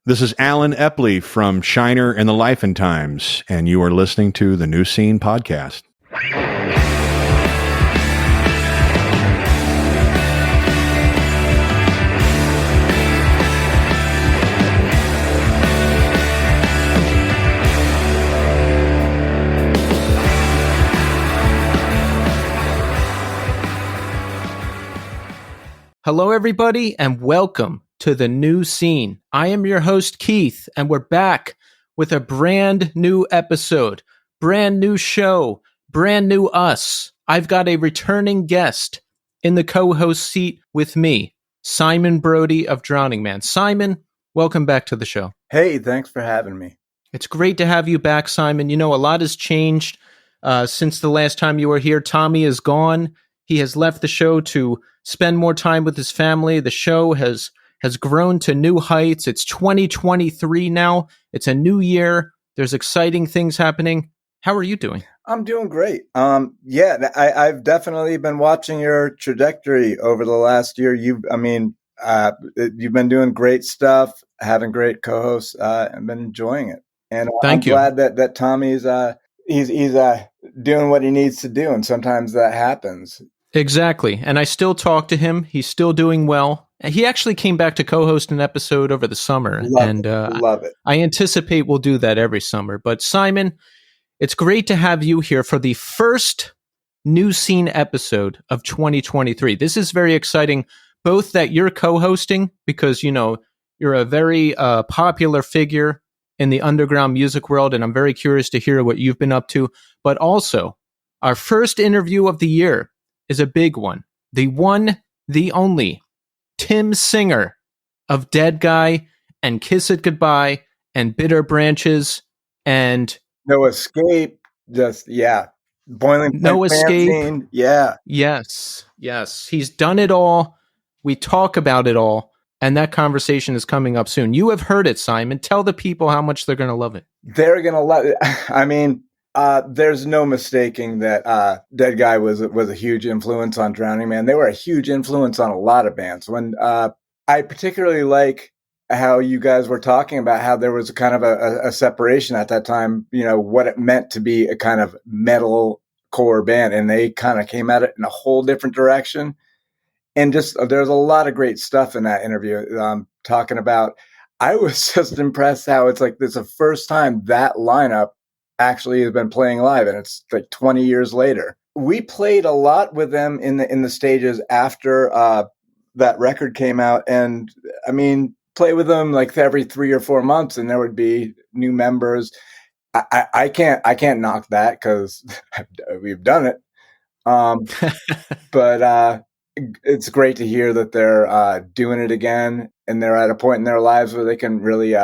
This is Alan Epley from Shiner and the Life and Times, and you are listening to the New Scene Podcast. Hello, everybody, and welcome to the New Scene. I am your host, Keith, and we're back with a brand new episode, brand new show, brand new us. I've got a returning guest in the co-host seat with me, Simon Brody of Drowningman. Simon, welcome back to the show. Hey, thanks for having me. It's great to have you back, Simon. You know, a lot has changed since the last time you were here. Tommy is gone. He has left the show to spend more time with his family. The show has grown to new heights. It's 2023 now. It's a new year. There's exciting things happening. How are you doing? I'm doing great. I've definitely been watching your trajectory over the last year. You've been doing great stuff, having great co-hosts, and been enjoying it. And I'm glad that Tommy's he's doing what he needs to do, and sometimes that happens. Exactly. And I still talk to him. He's still doing well. He actually came back to co-host an episode over the summer. Love it. I anticipate we'll do that every summer. But Simon, it's great to have you here for the first New Scene episode of 2023. This is very exciting, both that you're co-hosting, because, you know, you're a very popular figure in the underground music world, and I'm very curious to hear what you've been up to. But also, our first interview of the year is a big one. The one, the only, Tim Singer of Deadguy and Kiss It Goodbye and Bitter Branches and No Escape. Boiling No Escape. Fanzine. Yeah. Yes. He's done it all. We talk about it all. And that conversation is coming up soon. You have heard it, Simon. Tell the people how much they're going to love it. They're going to love it. I mean, there's no mistaking that Deadguy was a huge influence on Drowningman. They were a huge influence on a lot of bands. When I particularly like how you guys were talking about how there was kind of a separation at that time, you know, what it meant to be a kind of metal core band. And they kind of came at it in a whole different direction. And just there's a lot of great stuff in that interview talking about. I was just impressed how it's like this is the first time that lineup actually has been playing live, and it's like 20 years later. We played a lot with them in the stages after that record came out, and I mean, play with them like every 3 or 4 months, and there would be new members. I can't knock that because we've done it. But it's great to hear that they're doing it again, and they're at a point in their lives where they can really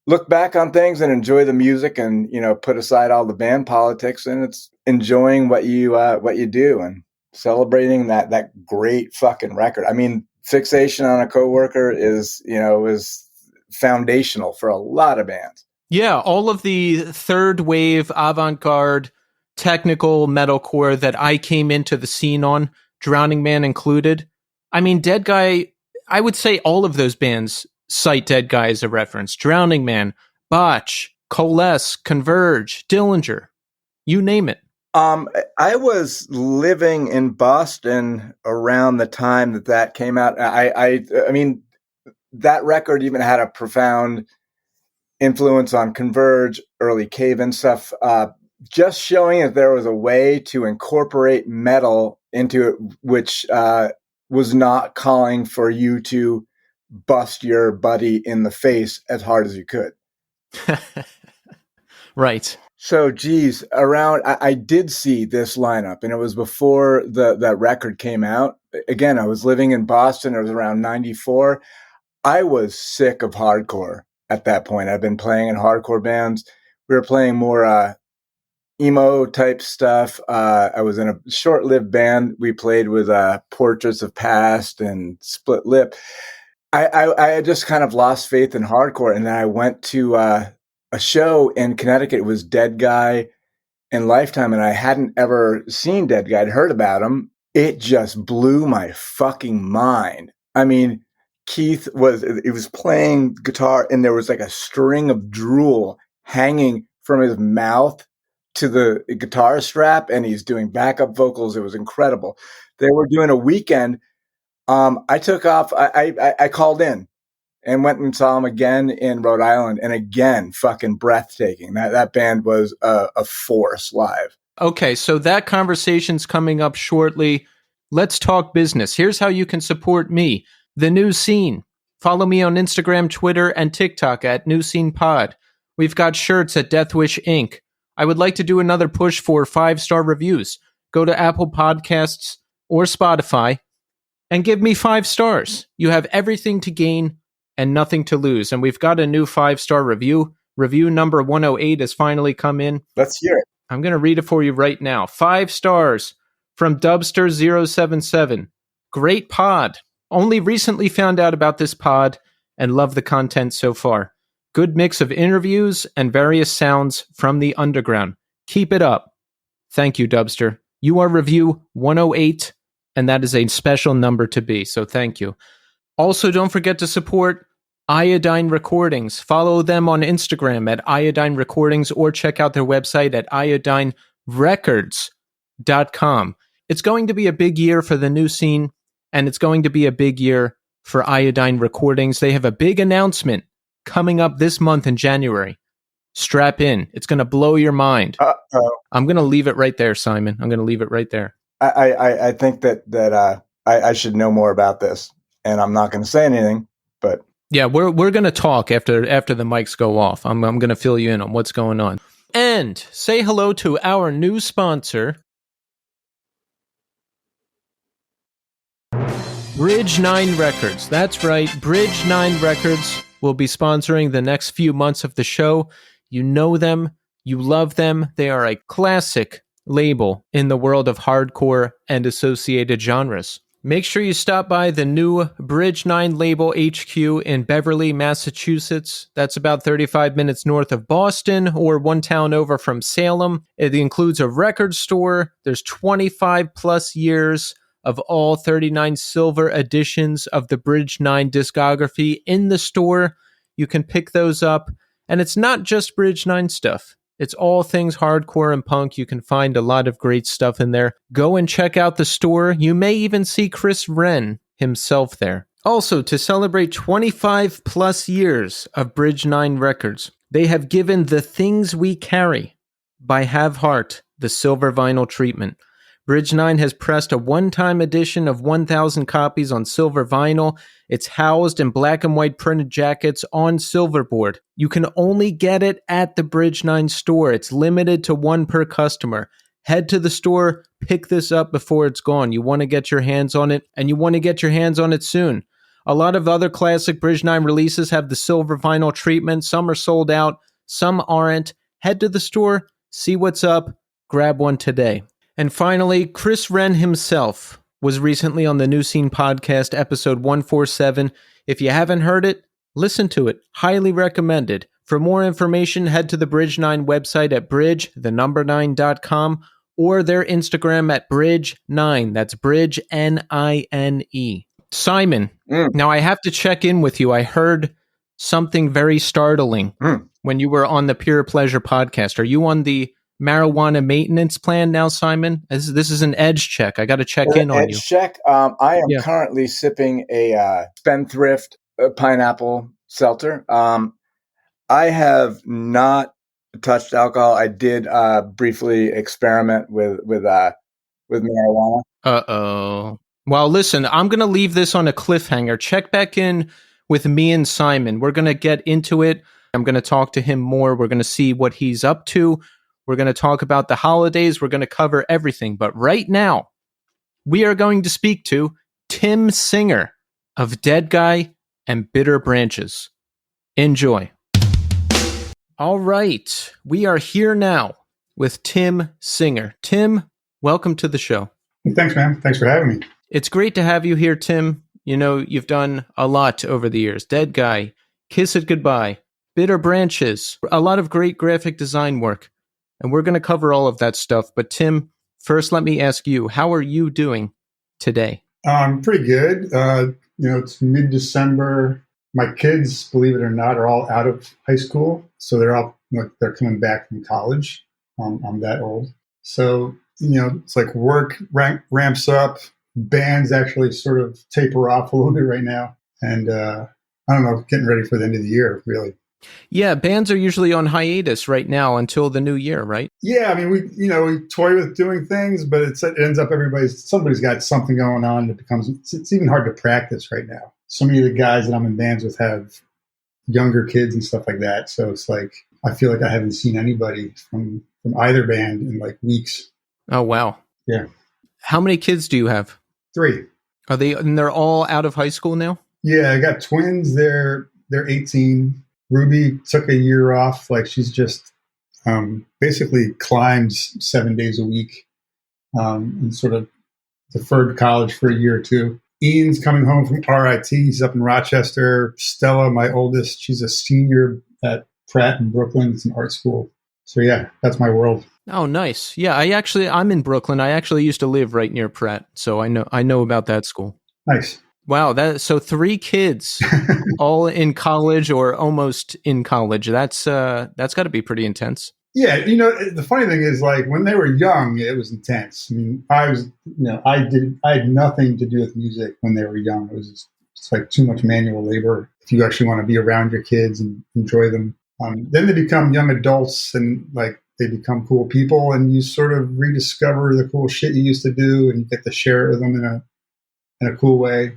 look back on things and enjoy the music, and, you know, put aside all the band politics, and it's enjoying what you do and celebrating that great fucking record. I mean, Fixation on a Coworker is foundational for a lot of bands. Yeah, all of the third wave avant-garde technical metalcore that I came into the scene on, Drowningman included. I mean, Deadguy, I would say all of those bands cite Deadguy as a reference. Drowningman, Botch, Coalesce, Converge, Dillinger, you name it. I was living in Boston around the time that came out. I mean, that record even had a profound influence on Converge, early Cave-In stuff, just showing that there was a way to incorporate metal into it, which was not calling for you to bust your buddy in the face as hard as you could. Right. So, geez, I did see this lineup, and it was before that record came out. Again, I was living in Boston. It was around 94. I was sick of hardcore at that point. I've been playing in hardcore bands. We were playing more emo type stuff. I was in a short-lived band. We played with Portraits of Past and Split Lip. I had just kind of lost faith in hardcore, and then I went to a show in Connecticut. It was Deadguy and Lifetime, and I hadn't ever seen Deadguy. I'd heard about him. It just blew my fucking mind. I mean, Keith was playing guitar, and there was like a string of drool hanging from his mouth to the guitar strap, and he's doing backup vocals. It was incredible. They were doing a weekend. I took off. I called in and went and saw him again in Rhode Island, and again, fucking breathtaking. That band was a force live. Okay, so that conversation's coming up shortly. Let's talk business. Here's how you can support me, The New Scene. Follow me on Instagram, Twitter, and TikTok at New Scene Pod. We've got shirts at Death Wish Inc. I would like to do another push for 5-star reviews. Go to Apple Podcasts or Spotify and give me 5 stars. You have everything to gain and nothing to lose. And we've got a new 5-star review. Review number 108 has finally come in. Let's hear it. I'm going to read it for you right now. 5 stars from Dubster077. Great pod. Only recently found out about this pod and love the content so far. Good mix of interviews and various sounds from the underground. Keep it up. Thank you, Dubster. You are review 108, and that is a special number to be, so thank you. Also, don't forget to support Iodine Recordings. Follow them on Instagram at Iodine Recordings or check out their website at iodinerecords.com. It's going to be a big year for the New Scene, and it's going to be a big year for Iodine Recordings. They have a big announcement coming up this month in January. Strap in. It's going to blow your mind. Uh-oh. I'm going to leave it right there, Simon. I'm going to leave it right there. I think that I should know more about this, and I'm not going to say anything, but yeah, we're going to talk after the mics go off. I'm going to fill you in on what's going on. And say hello to our new sponsor, Bridge 9 Records. That's right, Bridge 9 Records will be sponsoring the next few months of the show. You know them, you love them. They are a classic label in the world of hardcore and associated genres. Make sure you stop by the new Bridge 9 Label HQ in Beverly, Massachusetts. That's about 35 minutes north of Boston or one town over from Salem. It includes a record store. There's 25 plus years of all 39 silver editions of the Bridge 9 discography in the store. You can pick those up. And it's not just Bridge 9 stuff. It's all things hardcore and punk. You can find a lot of great stuff in there. Go and check out the store. You may even see Chris Wren himself there. Also, to celebrate 25 plus years of Bridge 9 Records, they have given The Things We Carry by Have Heart the silver vinyl treatment. Bridge 9 has pressed a one-time edition of 1,000 copies on silver vinyl. It's housed in black and white printed jackets on silverboard. You can only get it at the Bridge 9 store. It's limited to one per customer. Head to the store, pick this up before it's gone. You want to get your hands on it, and you want to get your hands on it soon. A lot of other classic Bridge 9 releases have the silver vinyl treatment. Some are sold out, some aren't. Head to the store, see what's up, grab one today. And finally, Chris Wren himself was recently on the New Scene podcast, episode 147. If you haven't heard it, listen to it. Highly recommended. For more information, head to the Bridge 9 website at bridge9.com or their Instagram at Bridge9. That's Bridge, N-I-N-E. Simon, now I have to check in with you. I heard something very startling when you were on the Pure Pleasure podcast. Are you on the marijuana maintenance plan now, Simon? This is an edge check. I got to check in on you. Edge check. I am currently sipping a Spendthrift pineapple seltzer. I have not touched alcohol. I did briefly experiment with marijuana. Uh-oh. Well, listen, I'm going to leave this on a cliffhanger. Check back in with me and Simon. We're going to get into it. I'm going to talk to him more. We're going to see what he's up to. We're going to talk about the holidays. We're going to cover everything. But right now, we are going to speak to Tim Singer of Deadguy and Bitter Branches. Enjoy. All right. We are here now with Tim Singer. Tim, welcome to the show. Thanks, man. Thanks for having me. It's great to have you here, Tim. You know, you've done a lot over the years. Deadguy, Kiss It Goodbye, Bitter Branches, a lot of great graphic design work. And we're going to cover all of that stuff. But Tim, first let me ask you, how are you doing today? Pretty good. it's mid-December. My kids, believe it or not, are all out of high school. So they're all, they're coming back from college. I'm that old. So, it's like work ramps up. Bands actually sort of taper off a little bit right now. And I don't know, getting ready for the end of the year, really. Yeah, bands are usually on hiatus right now until the new year, right? Yeah, I mean, we toy with doing things, but it ends up somebody's got something going on that becomes, it's even hard to practice right now. So many of the guys that I'm in bands with have younger kids and stuff like that. So it's like, I feel like I haven't seen anybody from either band in like weeks. Oh, wow. Yeah. How many kids do you have? 3. And they're all out of high school now? Yeah, I got twins. They're 18. Ruby took a year off. Like she's just basically climbs 7 days a week and sort of deferred college for a year or two. Ian's coming home from RIT. He's up in Rochester. Stella, my oldest, she's a senior at Pratt in Brooklyn. It's an art school. So yeah, that's my world. Oh, nice. Yeah, I'm in Brooklyn. I actually used to live right near Pratt, so I know about that school. Nice. Wow, so 3 kids all in college or almost in college. That's got to be pretty intense. Yeah, the funny thing is, like, when they were young, it was intense. I mean, I had nothing to do with music when they were young. It was just like too much manual labor if you actually want to be around your kids and enjoy them. Then they become young adults and like they become cool people, and you sort of rediscover the cool shit you used to do, and you get to share it with them in a cool way.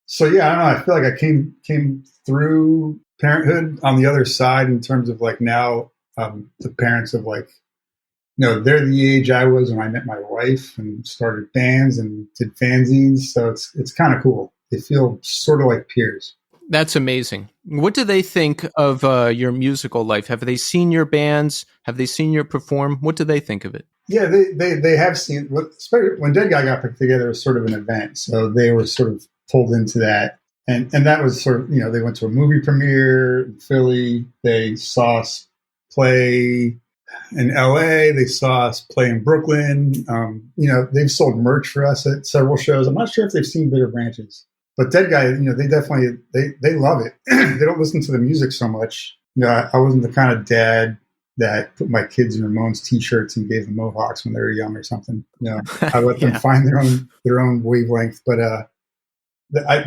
So yeah, I don't know. I feel like I came through parenthood on the other side in terms of like now the parents of like, they're the age I was when I met my wife and started bands and did fanzines. So it's kind of cool. They feel sort of like peers. That's amazing. What do they think of your musical life? Have they seen your bands? Have they seen you perform? What do they think of it? Yeah, they have seen. Especially when Deadguy got put together, it was sort of an event, so they were sort of pulled into that, and that was sort of they went to a movie premiere in Philly. They saw us play in LA. They saw us play in Brooklyn. They've sold merch for us at several shows. I'm not sure if they've seen Bitter Branches. But Deadguy, they definitely, they love it. They don't listen to the music so much. I wasn't the kind of dad that put my kids in Ramones t-shirts and gave them mohawks when they were young or something. I let them find their own wavelength, but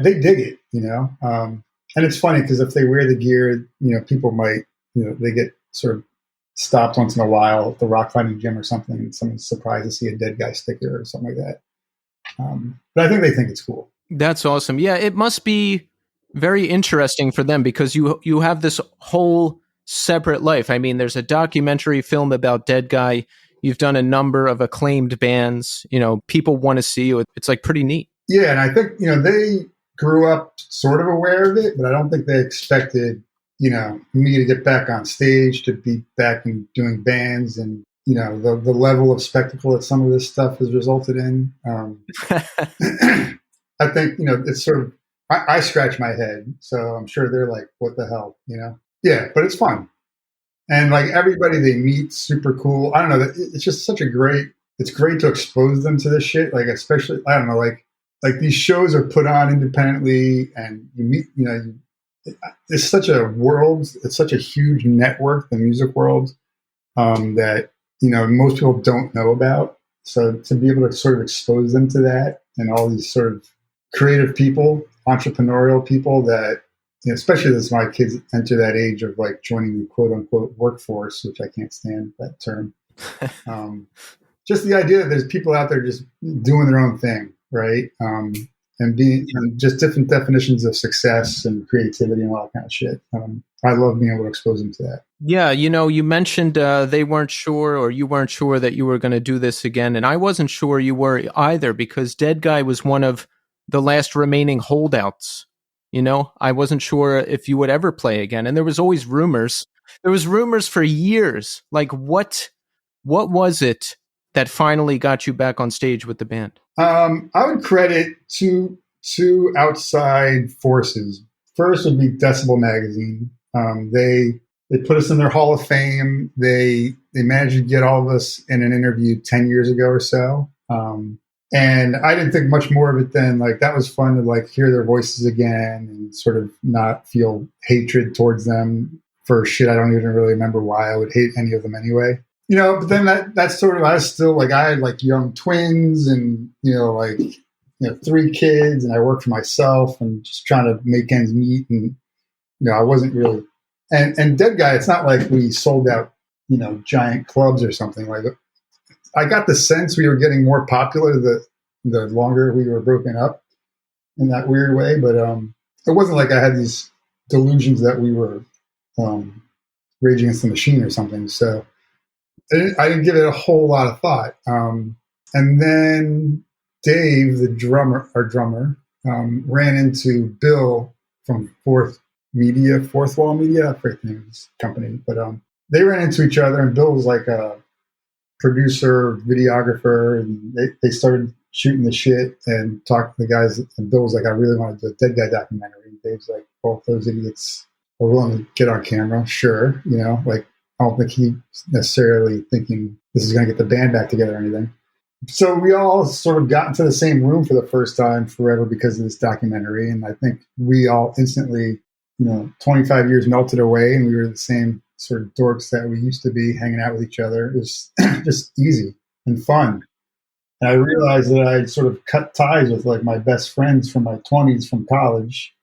they dig it, and it's funny because if they wear the gear, people might, they get sort of stopped once in a while at the rock climbing gym or something, and someone's surprised to see a Deadguy sticker or something like that. But I think they think it's cool. That's awesome. Yeah, it must be very interesting for them because you have this whole separate life. I mean, there's a documentary film about Deadguy. You've done a number of acclaimed bands. People want to see you. It's like pretty neat. Yeah, and I think they grew up sort of aware of it, but I don't think they expected me to get back on stage, to be back and doing bands, and the level of spectacle that some of this stuff has resulted in. I think, it's sort of, I scratch my head. So I'm sure they're like, what the hell, Yeah, but it's fun. And like everybody they meet, super cool. I don't know. It's just it's great to expose them to this shit. Like, especially, I don't know, like these shows are put on independently and you meet, it's such a world. It's such a huge network, the music world, that, most people don't know about. So to be able to sort of expose them to that and all these sort of creative people, entrepreneurial people that, especially as my kids enter that age of like joining the quote unquote workforce, which I can't stand that term. Just the idea that there's people out there just doing their own thing, right? And being just different definitions of success and creativity and all that kind of shit. I love being able to expose them to that. Yeah, you mentioned they weren't sure, or you weren't sure that you were going to do this again, and I wasn't sure you were either because Deadguy was one of the last remaining holdouts. I wasn't sure if you would ever play again, and there was always rumors. There was rumors for years. Like, what was it that finally got you back on stage with the band? I would credit two outside forces. First would be Decibel Magazine. They put us in their Hall of Fame. They managed to get all of us in an interview 10 years ago or so. And I didn't think much more of it than like that was fun to like hear their voices again and sort of not feel hatred towards them for shit I don't even really remember why I would hate any of them anyway. But then that's sort of, I was still like, I had like young twins and, like, 3 kids, and I worked for myself and just trying to make ends meet. And, I wasn't really, and Deadguy, it's not like we sold out, giant clubs or something. Like, I got the sense we were getting more popular the longer we were broken up in that weird way. But it wasn't like I had these delusions that we were Rage Against the Machine or something. So I didn't give it a whole lot of thought. And then Dave, our drummer, ran into Bill from Fourth Wall Media, I forget the name of his company. But they ran into each other, and Bill was like a producer, videographer, and they started shooting the shit and talked to the guys. And Bill was like, I really want to do a Deadguy documentary. And Dave's like, well, if those idiots are willing to get on camera, sure. Like, I don't think he's necessarily thinking this is going to get the band back together or anything. So we all sort of got into the same room for the first time forever because of this documentary. And I think we all instantly, 25 years melted away, and we were the same sort of dorks that we used to be, hanging out with each other. It was just easy and fun. And I realized that I sort of cut ties with like my best friends from my 20s from college,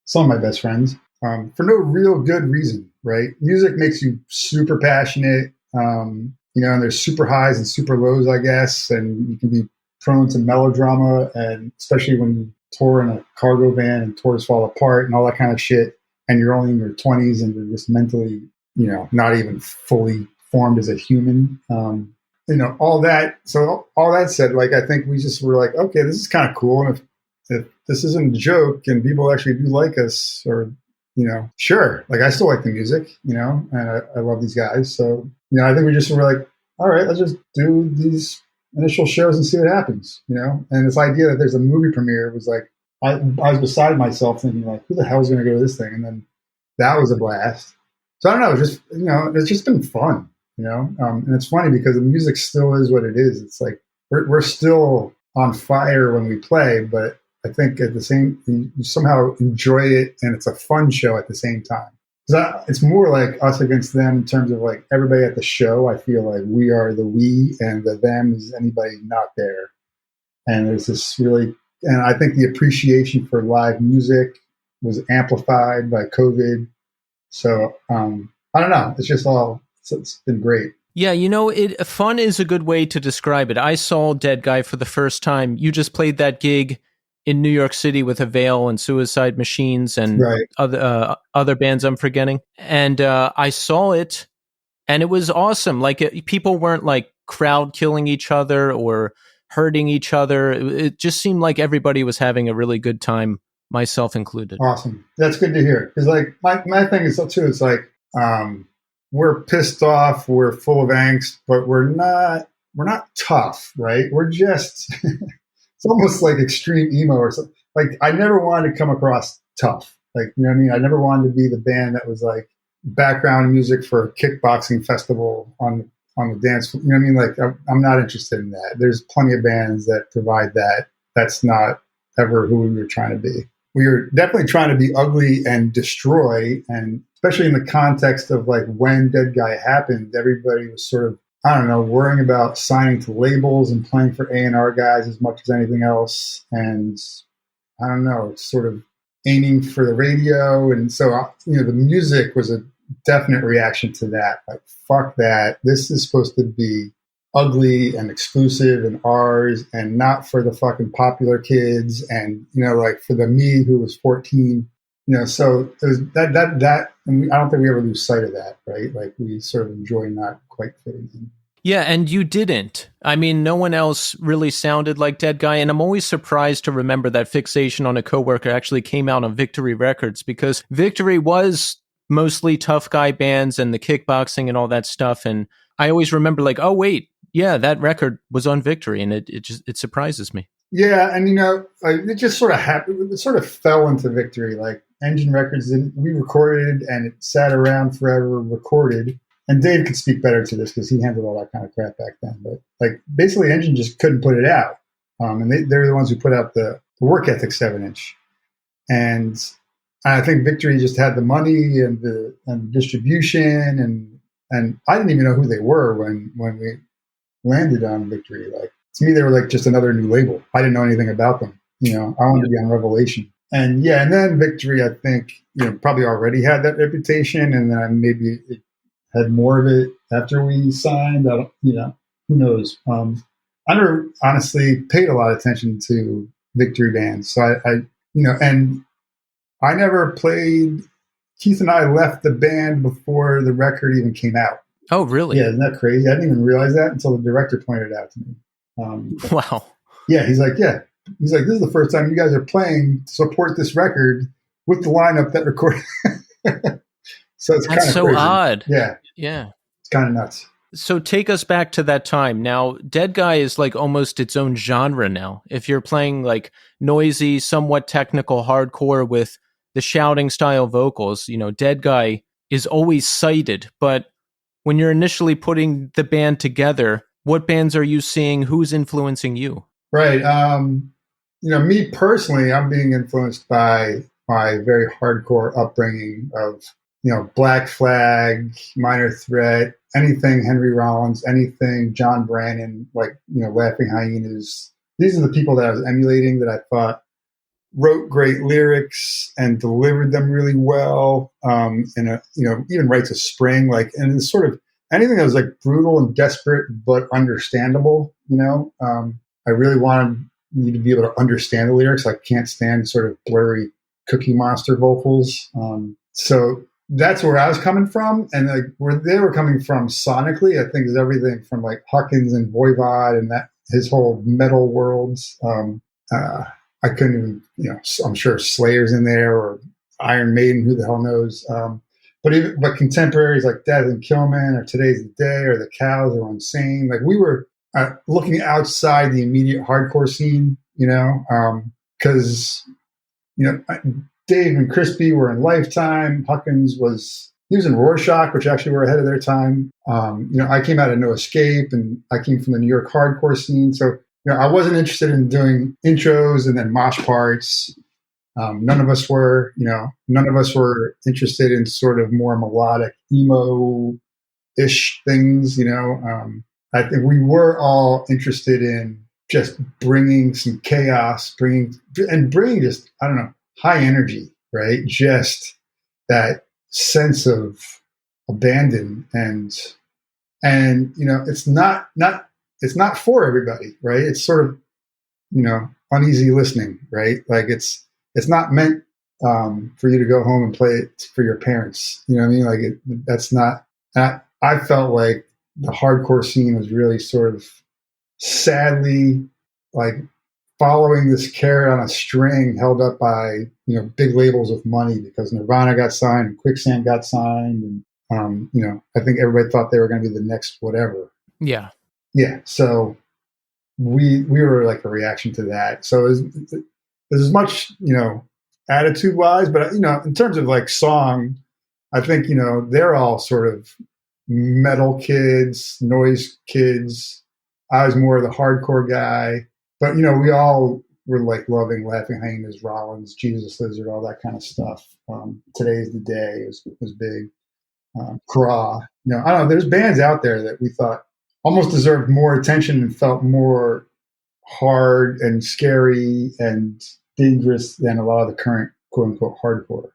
some of my best friends, for no real good reason, right? Music makes you super passionate, and there's super highs and super lows, I guess, and you can be prone to melodrama, and especially when you tour in a cargo van and tours fall apart and all that kind of shit, and you're only in your 20s and you're just mentally, not even fully formed as a human. All that. So all that said, like, I think we just were like, okay, this is kind of cool. And if this isn't a joke and people actually do like us, or, sure. Like, I still like the music, and I love these guys. So, I think we just were like, all right, let's just do these initial shows and see what happens, And this idea that there's a movie premiere was like, I was beside myself thinking like, who the hell is going to go to this thing? And then that was a blast. So I don't know, just, it's just been fun. And it's funny because the music still is what it is. It's like we're still on fire when we play, but I think at the same, you somehow enjoy it, and it's a fun show at the same time. It's more like us against them in terms of like everybody at the show. I feel like we are the we, and the them is anybody not there. And there's this really, and I think the appreciation for live music was amplified by COVID. So I don't know. It's just all. So it's been great. Yeah, fun is a good way to describe it. I saw Deadguy for the first time. You just played that gig in New York City with Avail and Suicide Machines and other bands I'm forgetting. And I saw it, and it was awesome. Like, people weren't like crowd killing each other or hurting each other. It just seemed like everybody was having a really good time, myself included. Awesome. That's good to hear. Because like my thing is too, it's like, we're pissed off, we're full of angst, but we're not tough, right? We're just, it's almost like extreme emo or something. Like, I never wanted to come across tough. Like, you know what I mean? I never wanted to be the band that was like background music for a kickboxing festival on the dance floor. You know what I mean? Like, I'm not interested in that. There's plenty of bands that provide that. That's not ever who we were trying to be. We were definitely trying to be ugly and destroy, and especially in the context of like when Deadguy happened, everybody was sort of, I don't know, worrying about signing to labels and playing for A&R guys as much as anything else. And I don't know, it's sort of aiming for the radio. And so, the music was a definite reaction to that. Like, fuck that. This is supposed to be ugly and exclusive and ours, and not for the fucking popular kids. And, like for the me who was 14, so it was that, and I don't think we ever lose sight of that, right? Like, we sort of enjoy not quite fitting in. Yeah, and you didn't. I mean, no one else really sounded like Deadguy, and I'm always surprised to remember that Fixation on a Coworker actually came out on Victory Records, because Victory was mostly tough guy bands and the kickboxing and all that stuff, and I always remember like, oh wait, yeah, that record was on Victory, and it surprises me. Yeah, and it just sort of happened. It sort of fell into Victory. Like, Engine Records we recorded, and it sat around forever, recorded. And Dave could speak better to this because he handled all that kind of crap back then. But like, basically, Engine just couldn't put it out. And they're the ones who put out the Work Ethic 7-inch. And I think Victory just had the money and the distribution, and I didn't even know who they were when we landed on Victory. Like, to me, they were like just another new label. I didn't know anything about them. I wanted to be on Revelation. And then Victory, I think, probably already had that reputation, and then maybe it had more of it after we signed. Who knows? I never honestly paid a lot of attention to Victory bands, so and I never played. Keith and I left the band before the record even came out. Oh, really? Yeah, isn't that crazy? I didn't even realize that until the director pointed it out to me. Wow. Yeah, he's like, this is the first time you guys are playing to support this record with the lineup that recorded. So it's kind of so crazy. Odd. Yeah, it's kind of nuts. So take us back to that time. Now, Deadguy is like almost its own genre now. If you're playing like noisy, somewhat technical hardcore with the shouting style vocals, Deadguy is always cited. But when you're initially putting the band together, what bands are you seeing? Who's influencing you? Right. Me personally, I'm being influenced by my very hardcore upbringing of, Black Flag, Minor Threat, anything Henry Rollins, anything John Brannon, Laughing Hyenas. These are the people that I was emulating, that I thought wrote great lyrics and delivered them really well. Even Rites of Spring, and it's sort of anything that was like brutal and desperate but understandable. I really wanted you to be able to understand the lyrics. I can't stand sort of blurry Cookie Monster vocals. So that's where I was coming from, and where they were coming from sonically, I think, is everything from like Huckins and Voivod and that his whole metal worlds. I couldn't even, I'm sure Slayer's in there, or Iron Maiden, who the hell knows. But contemporaries like Death and Killman, or Today's the Day, or the Cows, or Insane. Like, we were looking outside the immediate hardcore scene, because Dave and Crispy were in Lifetime. Huckins was in Rorschach, which actually were ahead of their time. I came out of No Escape, and I came from the New York hardcore scene. So, I wasn't interested in doing intros and then mosh parts. None of us were. None of us were interested in sort of more melodic emo-ish things. I think we were all interested in just bringing some chaos, bringing just, I don't know, high energy, right? Just that sense of abandon, and it's not for everybody, right? It's sort of, uneasy listening, right? Like, it's not meant for you to go home and play it for your parents. You know what I mean? Like, that's not. I felt like the hardcore scene was really sort of sadly like following this carrot on a string held up by big labels with money, because Nirvana got signed and Quicksand got signed, and I think everybody thought they were going to be the next whatever. Yeah. So we were like a reaction to that. So there's as much attitude wise, but in terms of like song, I think they're all sort of metal kids, noise kids. I was more the hardcore guy, but we all were like loving Laughing Hyenas, Rollins, Jesus Lizard, all that kind of stuff. Today's the Day was big. Craw, I don't know. There's bands out there that we thought almost deserved more attention and felt more hard and scary and dangerous than a lot of the current quote unquote hardcore.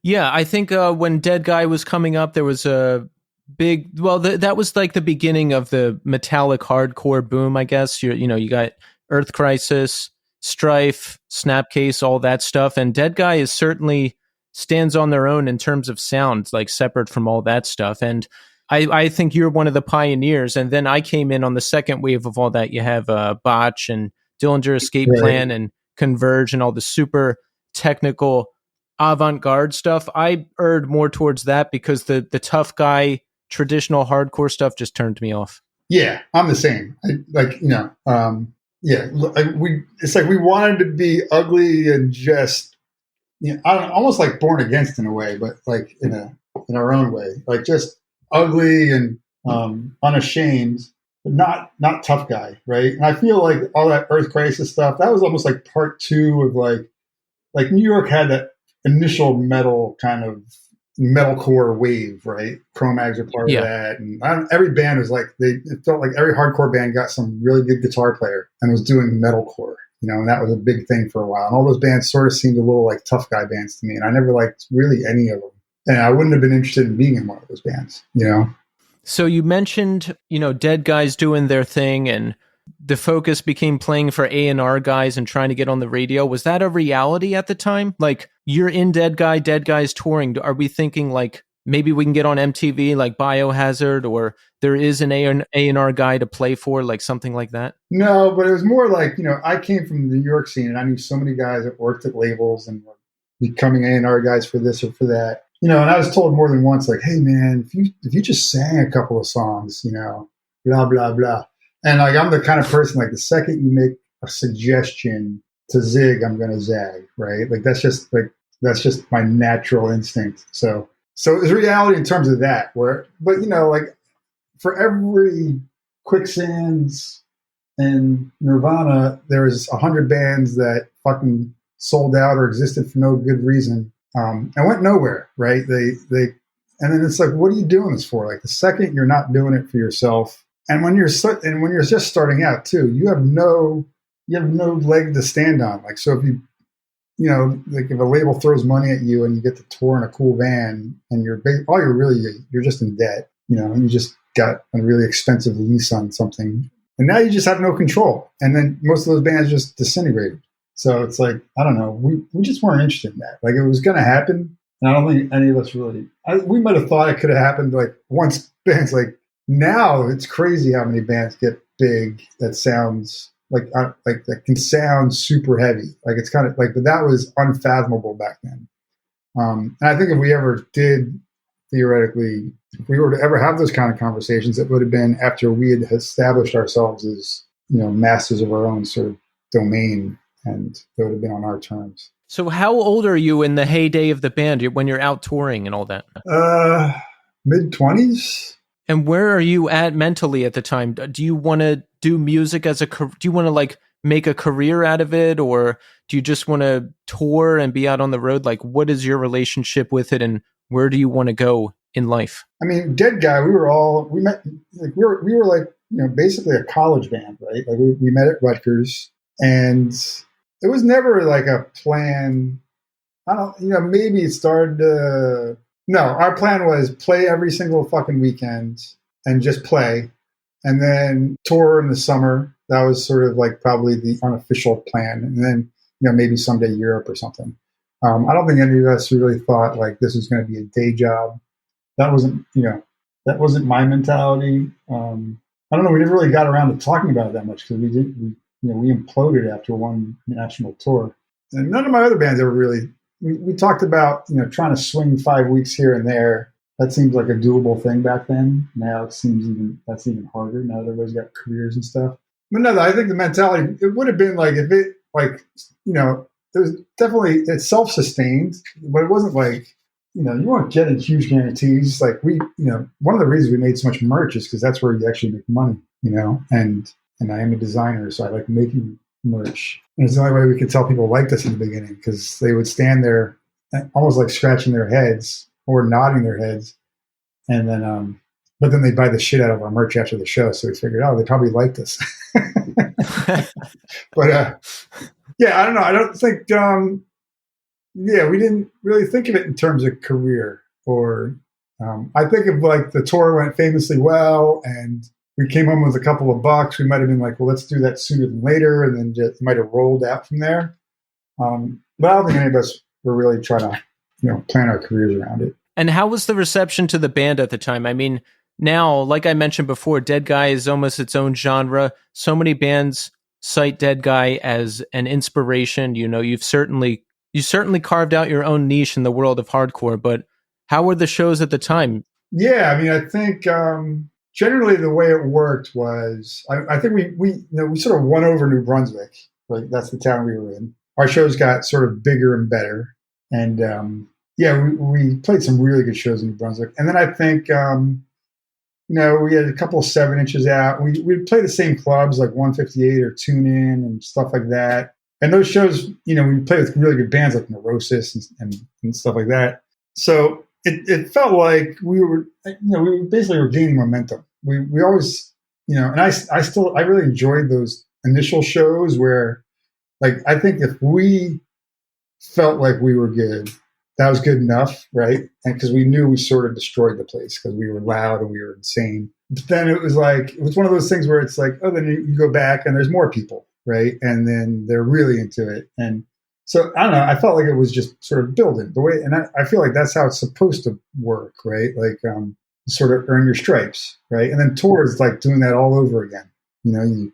Yeah, I think when Deadguy was coming up, there was a big. Well, that was like the beginning of the metallic hardcore boom, I guess. You got Earth Crisis, Strife, Snapcase, all that stuff, and Deadguy is certainly stands on their own in terms of sound, like separate from all that stuff. And I think you're one of the pioneers. And then I came in on the second wave of all that. You have Botch and Dillinger Escape Plan and Converge and all the super technical avant-garde stuff. I erred more towards that because the tough guy, traditional hardcore stuff just turned me off. Yeah, I'm the same. It's like we wanted to be ugly and just, almost like Born Against in a way, but like in our own way, like just ugly and unashamed. but not tough guy, right? And I feel like all that Earth Crisis stuff, that was almost like part two of like New York had that initial metal kind of metalcore wave, right? Cro-Mags are part of that, and every band was like it felt like every hardcore band got some really good guitar player and was doing metalcore, and that was a big thing for a while. And all those bands sort of seemed a little like tough guy bands to me, and I never liked really any of them. And I wouldn't have been interested in being in one of those bands, So you mentioned, Dead Guys doing their thing, and the focus became playing for A&R guys and trying to get on the radio. Was that a reality at the time? Like, you're in Dead Guy's touring. Are we thinking like maybe we can get on MTV like Biohazard, or there is an A&R guy to play for, like something like that? No, but it was more like, I came from the New York scene and I knew so many guys that worked at labels and were becoming A&R guys for this or for that. And I was told more than once, like, hey man, if you just sang a couple of songs, blah, blah, blah. And like, I'm the kind of person, like the second you make a suggestion to zig, I'm going to zag, right? Like, that's just my natural instinct. So it's reality in terms of that but like for every Quicksands and Nirvana, there was 100 bands that fucking sold out or existed for no good reason. And went nowhere, right? They and then it's like, what are you doing this for? Like the second you're not doing it for yourself, and when you're just starting out too, you have no leg to stand on. Like, so if like if a label throws money at you and you get to tour in a cool van, and you're just in debt, and you just got a really expensive lease on something, and now you just have no control. And then most of those bands just disintegrated. So it's like, I don't know, we just weren't interested in that. Like, it was going to happen, and I don't think any of us really. We might have thought it could have happened like once. Bands like now, it's crazy how many bands get big that sounds like that can sound super heavy. Like, it's kind of like, but that was unfathomable back then. And I think if we ever did, theoretically, if we were to ever have those kind of conversations, it would have been after we had established ourselves as masters of our own sort of domain. And it would have been on our terms. So how old are you in the heyday of the band when you're out touring and all that? Mid-20s. And where are you at mentally at the time? Do you want to do music do you want to like make a career out of it? Or do you just want to tour and be out on the road? Like, what is your relationship with it, and where do you want to go in life? I mean, Deadguy, we met, like, we were like, basically a college band, right? Like we met at Rutgers, and it was never like a plan. I don't, maybe it started to. No, our plan was play every single fucking weekend and just play, and then tour in the summer. That was sort of like probably the unofficial plan. And then, maybe someday Europe or something. I don't think any of us really thought like this was going to be a day job. That wasn't my mentality. I don't know. We never really got around to talking about it that much because we imploded after one national tour. And none of my other bands ever really, we talked about, trying to swing 5 weeks here and there. That seems like a doable thing back then. Now that's even harder now that everybody's got careers and stuff. But no, I think the mentality, it would have been like, if it, like, there's definitely, it's self-sustained, but it wasn't like, you weren't getting huge guarantees. Like one of the reasons we made so much merch is because that's where you actually make money, and I am a designer, so I like making merch. And it's the only way we could tell people liked us in the beginning, because they would stand there almost like scratching their heads or nodding their heads. And then, but then they buy the shit out of our merch after the show. So we figured, they probably liked us. But yeah, I don't know. I don't think, we didn't really think of it in terms of career, or I think if like the tour went famously well and we came home with a couple of bucks, we might have been like, well, let's do that sooner than later, and then just might have rolled out from there. But I don't think any of us were really trying to, plan our careers around it. And how was the reception to the band at the time? I mean, now, like I mentioned before, Deadguy is almost its own genre. So many bands cite Deadguy as an inspiration. You certainly carved out your own niche in the world of hardcore, but how were the shows at the time? Yeah, I mean, I think generally the way it worked was, I think we sort of won over New Brunswick. Like, that's the town we were in. Our shows got sort of bigger and better, and we played some really good shows in New Brunswick. And then I think we had a couple of 7 inches out. We'd play the same clubs like 158 or Tune In and stuff like that. And those shows, we play with really good bands like Neurosis and stuff like that. So it felt like we were basically were gaining momentum. We always, and I really enjoyed those initial shows where, like, I think if we felt like we were good, that was good enough, right? And because we knew we sort of destroyed the place because we were loud and we were insane. But then it was one of those things where it's like, oh, then you go back and there's more people, right? And then they're really into it. And so I don't know. I felt like it was just sort of building the way, and I feel like that's how it's supposed to work, right? Like, you sort of earn your stripes, right? And then tours like doing that all over again. You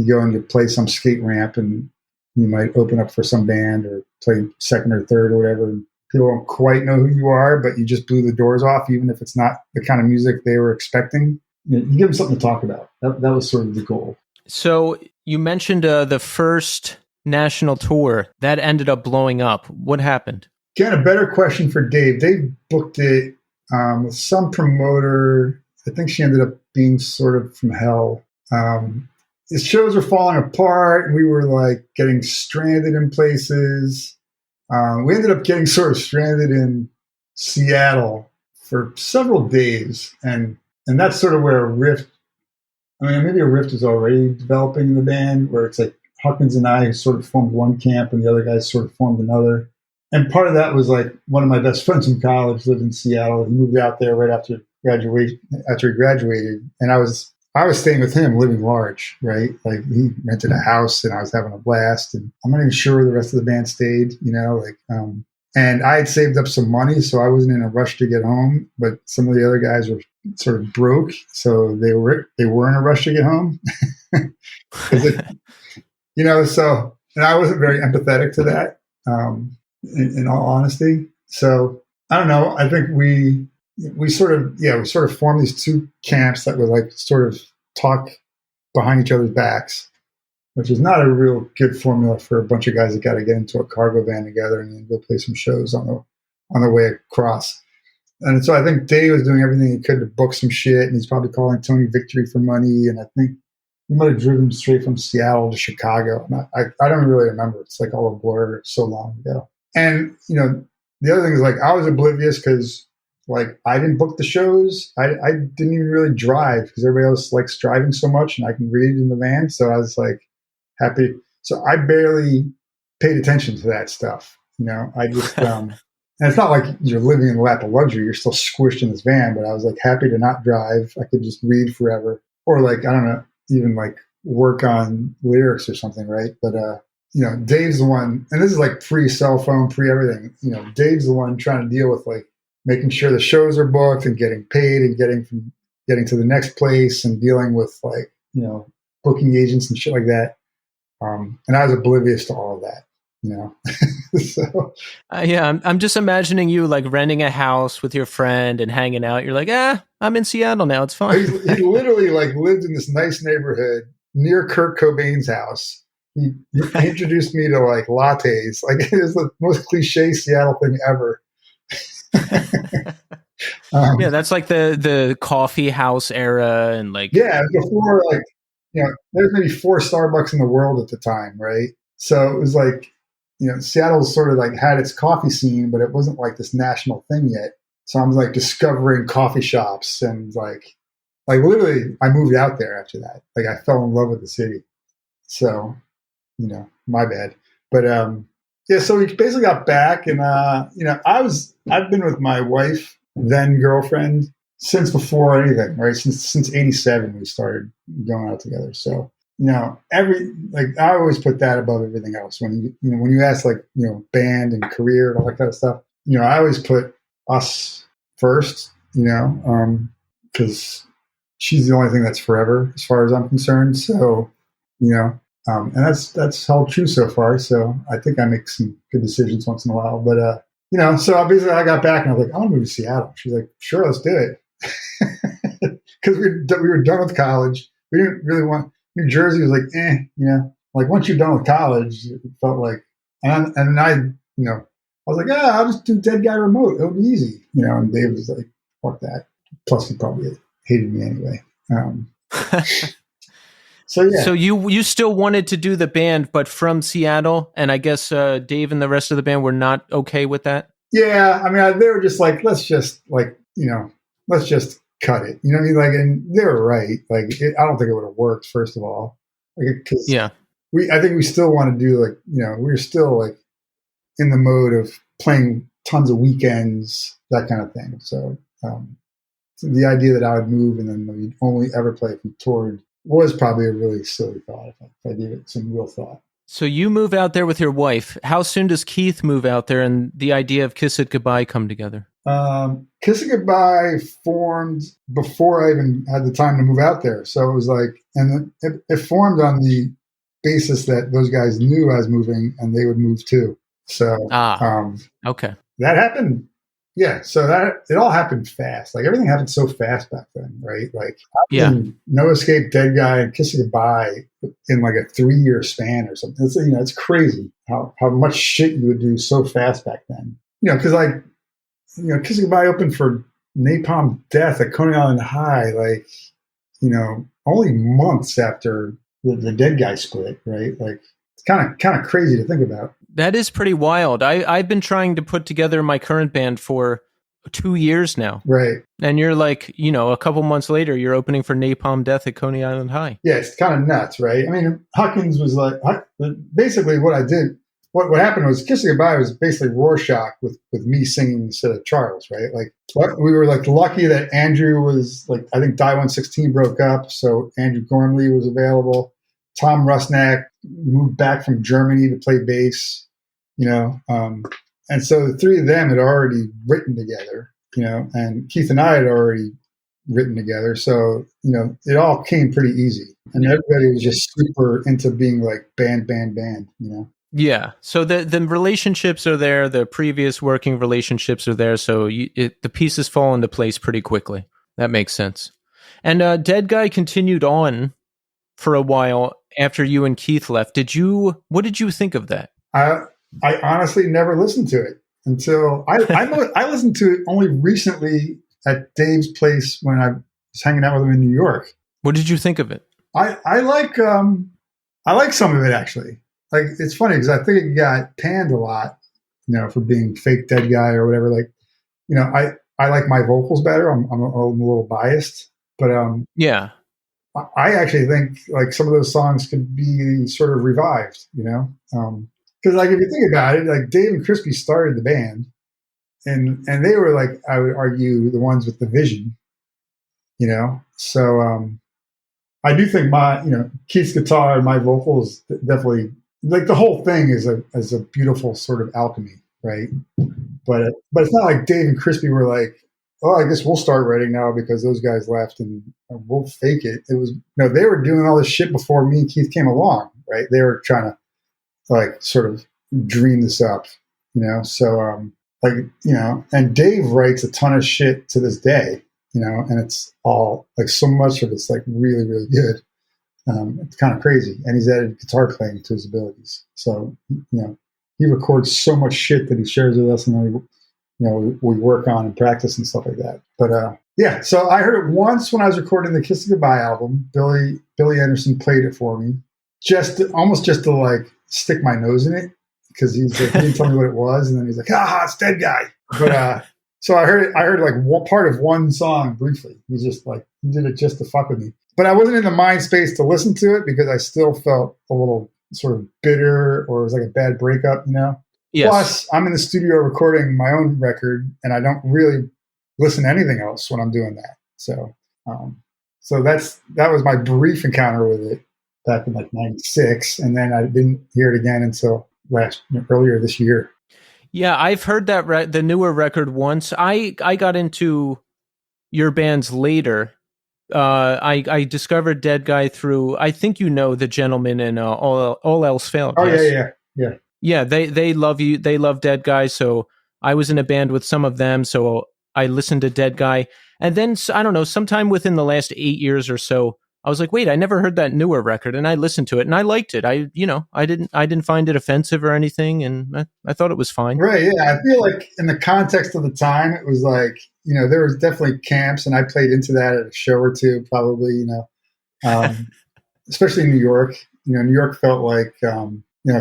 go and you play some skate ramp, and you might open up for some band or play second or third or whatever. And people don't quite know who you are, but you just blew the doors off, even if it's not the kind of music they were expecting. You give them something to talk about. That was sort of the goal. So you mentioned the first national tour that ended up blowing up. What happened? Again, a better question for Dave. Dave booked it with some promoter. I think she ended up being sort of from hell. The shows were falling apart, and we were like getting stranded in places. We ended up getting sort of stranded in Seattle for several days, and that's sort of where a rift. I mean, maybe a rift is already developing in the band, where it's like Hawkins and I sort of formed one camp, and the other guys sort of formed another. And part of that was like one of my best friends from college lived in Seattle. He moved out there right after he graduated, and I was staying with him, living large, right? Like, he rented a house, and I was having a blast. And I'm not even sure where the rest of the band stayed, and I had saved up some money, so I wasn't in a rush to get home. But some of the other guys were sort of broke, so they were in a rush to get home. So, and I wasn't very empathetic to that, in all honesty. So I don't know. I think we sort of formed these two camps that would like sort of talk behind each other's backs, which is not a real good formula for a bunch of guys that got to get into a cargo van together and then go play some shows on the way across. And so I think Dave was doing everything he could to book some shit, and he's probably calling Tony Victory for money. And I think we might have driven straight from Seattle to Chicago. And I don't really remember. It's like all a blur so long ago. And, the other thing is, like, I was oblivious because, like, I didn't book the shows. I didn't even really drive because everybody else likes driving so much, and I can read in the van. So I was like happy. So I barely paid attention to that stuff. I just, and it's not like you're living in the lap of luxury. You're still squished in this van, but I was like happy to not drive. I could just read forever, or like, I don't know, even like work on lyrics or something. Right. But, Dave's the one, and this is like pre-cell phone, pre-everything. Dave's the one trying to deal with like making sure the shows are booked and getting paid and getting to the next place and dealing with like, booking agents and shit like that. And I was oblivious to all of that, So yeah, I'm just imagining you like renting a house with your friend and hanging out. You're like, I'm in Seattle now. It's fine. He literally like lived in this nice neighborhood near Kurt Cobain's house. He introduced me to like lattes. Like, it was the most cliche Seattle thing ever. Yeah, that's like the coffee house era, and like, yeah, before, like, there's maybe 4 Starbucks in the world at the time, right? So it was like, Seattle sort of like had its coffee scene, but it wasn't like this national thing yet. So I was like discovering coffee shops, and like literally I moved out there after that. Like, I fell in love with the city. So, my bad. But so we basically got back, and I've been with my wife, then girlfriend, since before anything, right? Since '87 we started going out together. So, I always put that above everything else. When you ask like, band and career and all that kind of stuff, I always put us first, because she's the only thing that's forever as far as I'm concerned. So, and that's held true so far. So I think I make some good decisions once in a while. But, so basically I got back and I was like, I want to move to Seattle. She's like, sure, let's do it. Because we were done with college. We didn't really want, New Jersey was like, like once you're done with college, it felt like, and I was like, I'll just do Deadguy remote. It'll be easy. And Dave was like, fuck that. Plus he probably hated me anyway. So yeah. So you still wanted to do the band, but from Seattle, and I guess Dave and the rest of the band were not okay with that. Yeah, I mean, they were just like, let's just cut it. You know what I mean? Like, and they were right. Like, I don't think it would have worked. First of all, because I think we still want to do like, we're still like in the mode of playing tons of weekends, that kind of thing. So the idea that I would move and then we'd only ever play if we toured was probably a really silly thought if I gave it some real thought. So you move out there with your wife. How soon does Keith move out there and the idea of Kiss It Goodbye come together? Kiss It Goodbye formed before I even had the time to move out there. So it was like, and it formed on the basis that those guys knew I was moving and they would move too. So, okay. That happened. Yeah. So it all happened fast. Like everything happened so fast back then, right? Like No Escape, Deadguy, and Kiss It Goodbye in like a 3-year span or something. It's, it's crazy how much shit you would do so fast back then. Because like, Kiss It Goodbye opened for Napalm Death at Coney Island High, like, only months after the Deadguy split, right? Like, it's kind of crazy to think about. That is pretty wild. I've been trying to put together my current band for 2 years now. Right. And you're like, a couple months later, you're opening for Napalm Death at Coney Island High. Yeah, it's kind of nuts, right? I mean, Huckins was like, basically what I did, what happened was Kiss It Goodbye was basically Rorschach with me singing instead of Charles, right? Like, we were like lucky that Andrew was like, I think Die 116 broke up, so Andrew Gormley was available. Tom Rusnak moved back from Germany to play bass, and so the three of them had already written together, and Keith and I had already written together. So, it all came pretty easy. And everybody was just super into being like band. Yeah. So the relationships are there. The previous working relationships are there. So the pieces fall into place pretty quickly. That makes sense. And Deadguy continued on for a while after you and Keith left. What did you think of that? I honestly never listened to it until I listened to it only recently at Dave's place when I was hanging out with him in New York. What did you think of it? I like some of it actually. Like, it's funny because I think it got panned a lot, for being fake Deadguy or whatever. Like, I like my vocals better. I'm a little biased, but yeah. I actually think like some of those songs could be sort of revived, because like if you think about it, like Dave and Crispy started the band, and they were like, I would argue, the ones with the vision, So I do think my Keith's guitar and my vocals definitely, like, the whole thing is a beautiful sort of alchemy, right? But it's not like Dave and Crispy were like, oh, I guess we'll start writing now because those guys left and we'll fake it. It was, they were doing all this shit before me and Keith came along, right? They were trying to like sort of dream this up, So, and Dave writes a ton of shit to this day, and it's all like, so much of it's like really, really good. It's kind of crazy. And he's added guitar playing to his abilities. So, he records so much shit that he shares with us, and then we work on and practice and stuff like that. But yeah, so I heard it once when I was recording the Kiss It Goodbye album. Billy Anderson played it for me, almost just to like stick my nose in it, because he didn't tell me what it was, and then he's like, it's Deadguy. But so I heard like one part of one song briefly. He just like, he did it just to fuck with me. But I wasn't in the mind space to listen to it because I still felt a little sort of bitter, or it was like a bad breakup, Yes. Plus, I'm in the studio recording my own record, and I don't really listen to anything else when I'm doing that. So, so that was my brief encounter with it back in like '96, and then I didn't hear it again until earlier this year. Yeah, I've heard that the newer record once. I got into your bands later. I discovered Deadguy through, I think The Gentleman and All Else Failed. Oh, yes. Yeah. Yeah, they love you. They love Deadguy. So I was in a band with some of them. So I listened to Deadguy. And then, I don't know, sometime within the last 8 years or so, I was like, wait, I never heard that newer record. And I listened to it and I liked it. I didn't find it offensive or anything. And I thought it was fine. Right. Yeah. I feel like in the context of the time, it was like, there was definitely camps, and I played into that at a show or two, probably, especially in New York. New York felt like,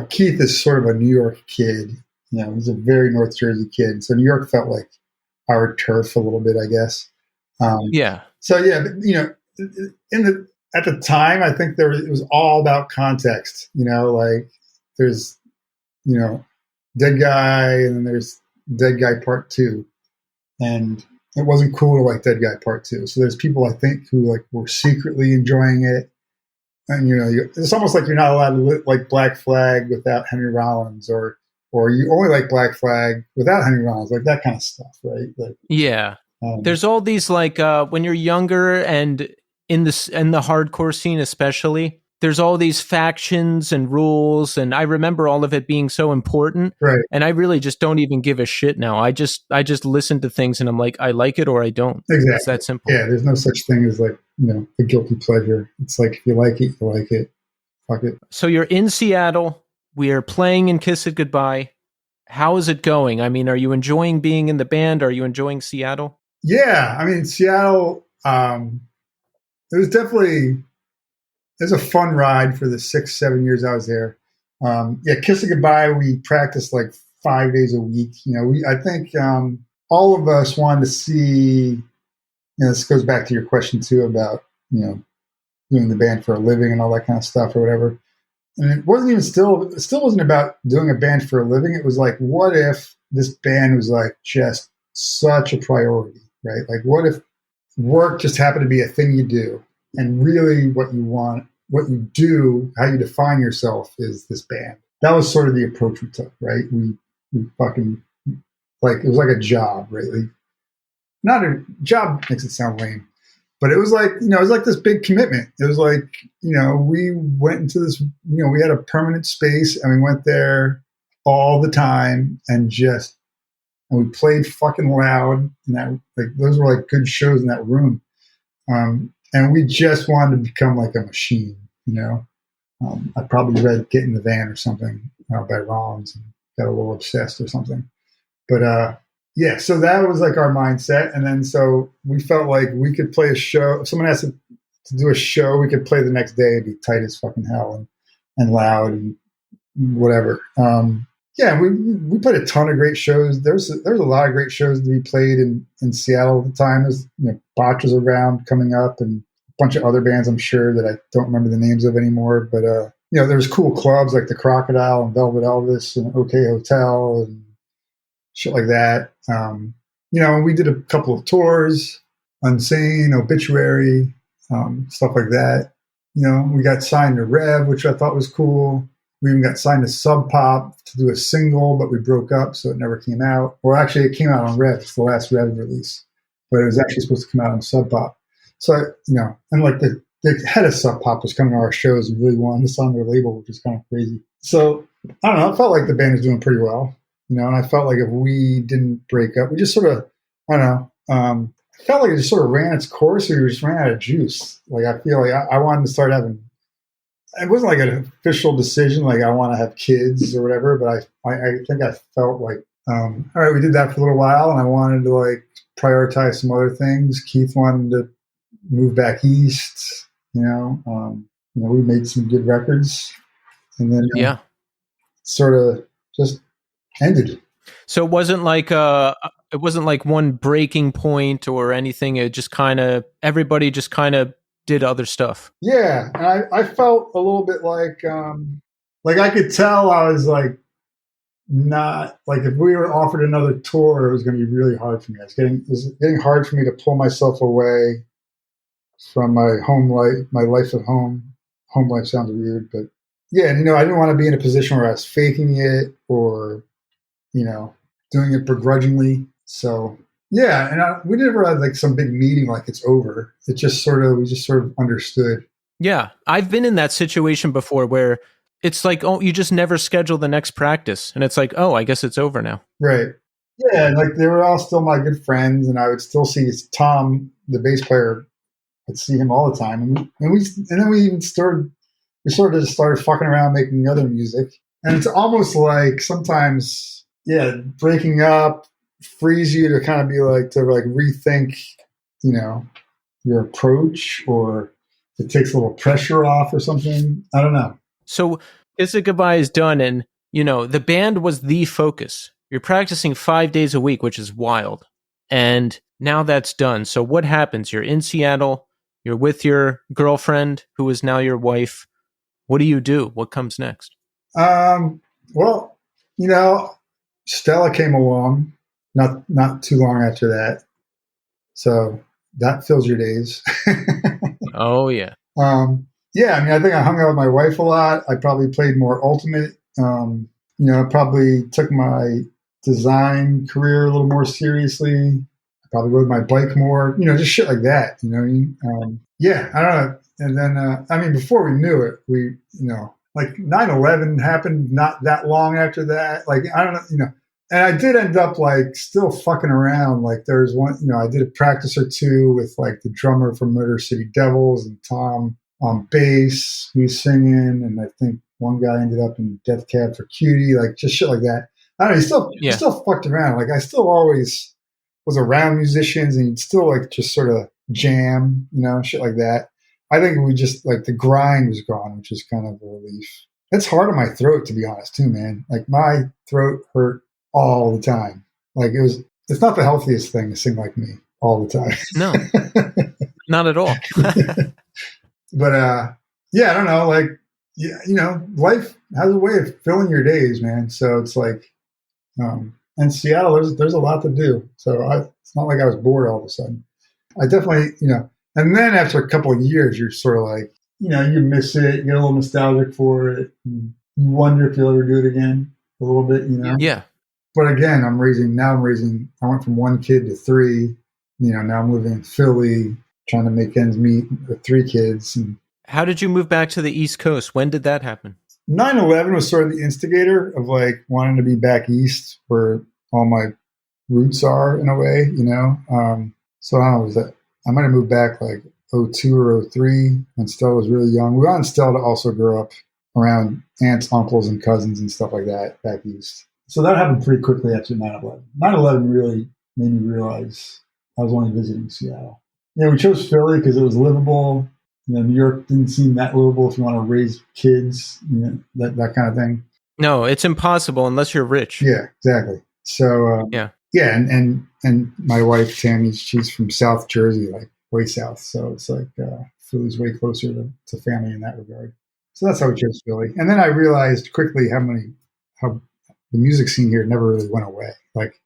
Keith is sort of a New York kid. He's a very North Jersey kid. So New York felt like our turf a little bit, I guess. Yeah. So yeah, but, at the time, I think it was all about context. Like there's, Dead Guy, and then there's Dead Guy Part 2, and it wasn't cool to like Dead Guy Part 2. So there's people, I think, who like were secretly enjoying it, and it's almost like you're not allowed to like Black Flag without Henry Rollins, or you only like Black Flag without Henry Rollins, like that kind of stuff, right? Like, yeah. There's all these like when you're younger and in the hardcore scene especially, there's all these factions and rules, and I remember all of it being so important. Right. And I really just don't even give a shit now. I just listen to things and I'm like, I like it or I don't. Exactly. It's that simple. Yeah, there's no such thing as like, a guilty pleasure. It's like, if you like it, you like it. Fuck it. So you're in Seattle. We are playing in Kiss It Goodbye. How is it going? I mean, are you enjoying being in the band? Are you enjoying Seattle? Yeah, I mean, Seattle, it was a fun ride for the 6-7 years I was there. Kiss It Goodbye, we practiced like 5 days a week. I think all of us wanted to see, this goes back to your question too about, doing the band for a living and all that kind of stuff or whatever. And it still wasn't about doing a band for a living. It was like, what if this band was like just such a priority, right? Like, what if work just happened to be a thing you do, and really what you want, what you do, how you define yourself is this band. That was sort of the approach we took, right? We fucking, like, it was like a job, right? Like, not a job makes it sound lame, but it was like, it was like this big commitment. It was like, we went into this, we had a permanent space, and we went there all the time, and we played fucking loud, and that, like, those were like good shows in that room. And we just wanted to become like a machine, I probably read Get in the Van or something by Rollins and got a little obsessed or something. But so that was like our mindset. And then so we felt like we could play a show. If someone asked to do a show, we could play the next day and be tight as fucking hell and loud and whatever. We played a ton of great shows. There's a lot of great shows to be played in Seattle at the time. There's Botch was around coming up, and a bunch of other bands I'm sure that I don't remember the names of anymore. But there's cool clubs like the Crocodile and Velvet Elvis and OK Hotel and shit like that. We did a couple of tours, Unsane, Obituary, stuff like that. We got signed to Rev, which I thought was cool. We even got signed to Sub Pop to do a single, but we broke up, so it never came out. Or actually, it came out on Rev. It's the last Rev release, but it was actually supposed to come out on Sub Pop. So, and like the head of Sub Pop was coming to our shows and really wanted us on their label, which is kind of crazy. So, I don't know. I felt like the band was doing pretty well, and I felt like if we didn't break up, we just sort of, I don't know, I felt like it just sort of ran its course. We just ran out of juice. Like, I feel like I wanted to start having, it wasn't like an official decision, like I want to have kids or whatever, but I think I felt like, all right, we did that for a little while, and I wanted to like prioritize some other things. Keith wanted to move back east, we made some good records, and then sort of just ended. So it wasn't like one breaking point or anything. It just everybody just kind of did other stuff. Yeah, and I felt a little bit like I could tell I was like not like if we were offered another tour, it was going to be really hard for me. It was getting hard for me to pull myself away from my home life, my life at home. Home life sounds weird, but yeah, I didn't want to be in a position where I was faking it or doing it begrudgingly. So. Yeah, and we never had like some big meeting like it's over. We just sort of understood. Yeah, I've been in that situation before where it's like, oh, you just never schedule the next practice, and it's like, oh, I guess it's over now. Right. Yeah, and like they were all still my good friends, and I would still see Tom, the bass player. I'd see him all the time, and then we even started fucking around making other music, and it's almost like sometimes, breaking up. frees you to kind of be like, to like rethink, you know, your approach, or it takes a little pressure off or something. I don't know. So Kiss It Goodbye is done, and the band was the focus. You're practicing 5 days a week, which is wild. And now that's done. So what happens? You're in Seattle. You're with your girlfriend, who is now your wife. What do you do? What comes next? Well, Stella came along not too long after that. So that fills your days. Oh, yeah. Yeah, I mean, I think I hung out with my wife a lot. I probably played more Ultimate. I probably took my design career a little more seriously. I probably rode my bike more, just shit like that. You know what I mean? Yeah, I don't know. And then, before we knew it, like 9/11 happened not that long after that. Like, I don't know, and I did end up like still fucking around. Like there's one, I did a practice or two with like the drummer from Motor City Devils and Tom on bass. He was singing, and I think one guy ended up in Death Cab for Cutie, like just shit like that. I don't know. He still fucked around. Like I still always was around musicians, and he'd still like just sort of jam, shit like that. I think we just like the grind was gone, which is kind of a relief. It's hard on my throat, to be honest, too, man. Like my throat hurt all the time. Like it's not the healthiest thing to sing like me all the time. No, not at all. But yeah, I don't know. Like, yeah, life has a way of filling your days, man. So it's like, in Seattle, there's a lot to do. So it's not like I was bored all of a sudden. I definitely, and then after a couple of years, you're sort of like, you miss it, you get a little nostalgic for it. And you wonder if you'll ever do it again a little bit, Yeah. But again, I went from one kid to three, now I'm living in Philly, trying to make ends meet with three kids. And how did you move back to the East Coast? When did that happen? 9/11 was sort of the instigator of like wanting to be back East where all my roots are in a way, So I don't know, I might have moved back like 02 or 03 when Stella was really young. We wanted Stella to also grow up around aunts, uncles, and cousins and stuff like that back East. So that happened pretty quickly after 9/11. 9/11 really made me realize I was only visiting Seattle. We chose Philly because it was livable. New York didn't seem that livable if you want to raise kids, that kind of thing. No, it's impossible unless you're rich. Yeah, exactly. So yeah, and my wife Tammy, she's from South Jersey, like way south. So it's like Philly's way closer to family in that regard. So that's how we chose Philly. And then I realized quickly how the music scene here never really went away. Like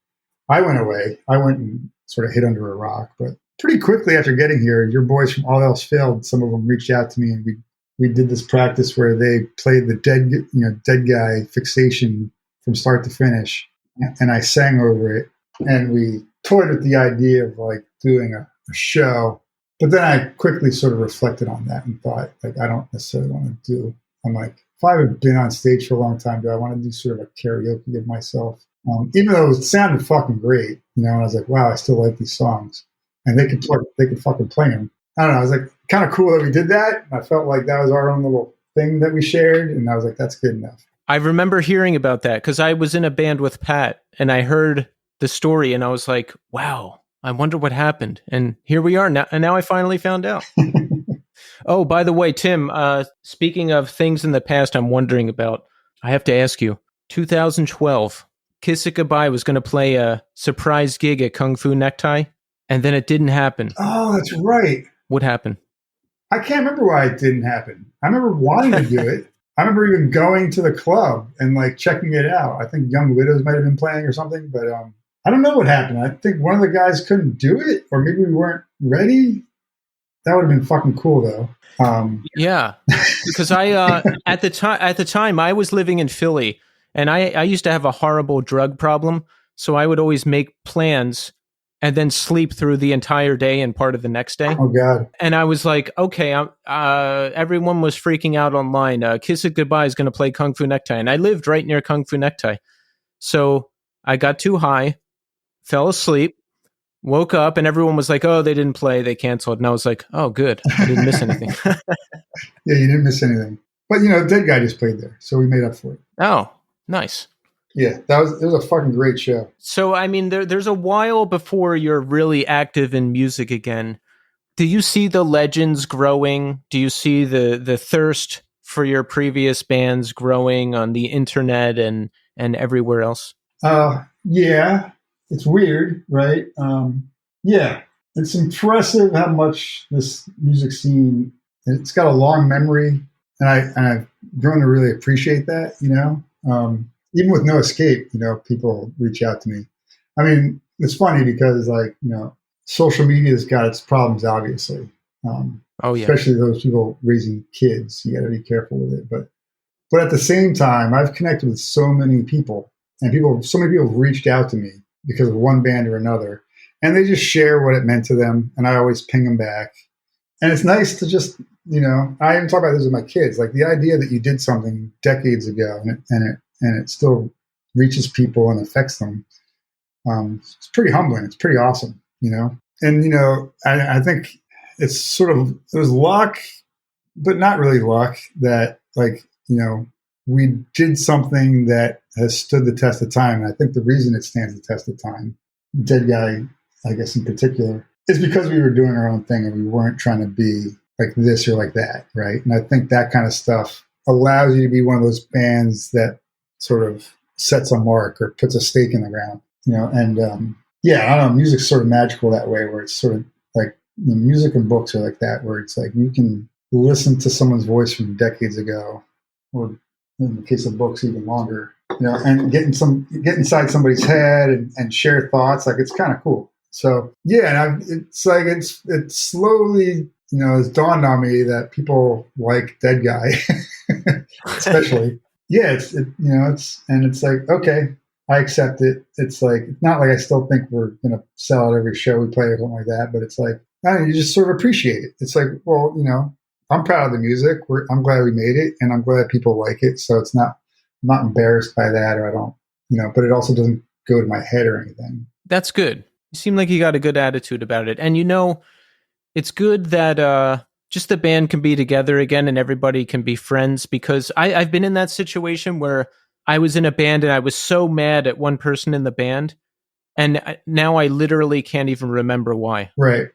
I went away. I went and sort of hid under a rock, but pretty quickly after getting here, your boys from All Else Failed, some of them reached out to me, and we did this practice where they played the Deadguy Fixation from start to finish, and I sang over it, and we toyed with the idea of like doing a show. But then I quickly sort of reflected on that and thought, like, I don't necessarily want to do. I'm like, if I haven't been on stage for a long time, do I want to do sort of a karaoke of myself? Even though it sounded fucking great, and I was like, wow, I still like these songs. And they could fucking play them. I don't know. I was like, kind of cool that we did that. I felt like that was our own little thing that we shared. And I was like, that's good enough. I remember hearing about that because I was in a band with Pat and I heard the story and I was like, wow, I wonder what happened. And here we are now. And now I finally found out. Oh, by the way, Tim, speaking of things in the past I'm wondering about, I have to ask you, 2012, Kiss It Goodbye was going to play a surprise gig at Kung Fu Necktie. And then it didn't happen. Oh, that's right. What happened? I can't remember why it didn't happen. I remember wanting to do it. I remember even going to the club and like checking it out. I think Young Widows might have been playing or something, but I don't know what happened. I think one of the guys couldn't do it, or maybe we weren't ready. That would have been fucking cool, though. Yeah, because I at the time I was living in Philly, and I used to have a horrible drug problem, so I would always make plans and then sleep through the entire day and part of the next day. Oh, God. And I was like, okay, everyone was freaking out online. Kiss It Goodbye is going to play Kung Fu Necktie. And I lived right near Kung Fu Necktie. So I got too high, fell asleep, woke up, and everyone was like, oh, they didn't play. They canceled. And I was like, oh, good. I didn't miss anything. Yeah, you didn't miss anything. But, Deadguy just played there. So we made up for it. Oh, nice. Yeah, it was a fucking great show. So, I mean, there's a while before you're really active in music again. Do you see the legends growing? Do you see the thirst for your previous bands growing on the internet and everywhere else? Yeah, it's weird, right? Yeah, it's impressive how much this music scene, it's got a long memory, and I've grown to really appreciate that. Even with No Escape, people reach out to me. I mean, it's funny because social media's got its problems, obviously. Oh yeah. Especially those people raising kids. You got to be careful with it, but at the same time, I've connected with so many people, and so many people have reached out to me because of one band or another, and they just share what it meant to them, and I always ping them back. And it's nice to just, I even talk about this with my kids, like the idea that you did something decades ago and it still reaches people and affects them. It's pretty humbling. It's pretty awesome, And, I think it's sort of, it was luck, but not really luck that we did something that has stood the test of time. And I think the reason it stands the test of time, Deadguy, I guess in particular, is because we were doing our own thing and we weren't trying to be like this or like that, right? And I think that kind of stuff allows you to be one of those bands that sort of sets a mark or puts a stake in the ground, and I don't know, music's sort of magical that way, where it's sort of like music and books are like that, where it's like you can listen to someone's voice from decades ago, or in the case of books, even longer, and get inside somebody's head and share thoughts. Like, it's kind of cool. So yeah, and it's slowly, it's dawned on me that people like Deadguy, especially. Yeah, it's like, okay, I accept it. It's like, it's not like I still think we're gonna sell out every show we play or something like that, but it's like, I don't know, you just sort of appreciate it. It's like, well, I'm proud of the music. I'm glad we made it, and I'm glad people like it. So I'm not embarrassed by that, or I don't, but it also doesn't go to my head or anything. That's good. You seem like you got a good attitude about it. And it's good that just the band can be together again and everybody can be friends, because I've been in that situation where I was in a band and I was so mad at one person in the band, and now I literally can't even remember why. Right.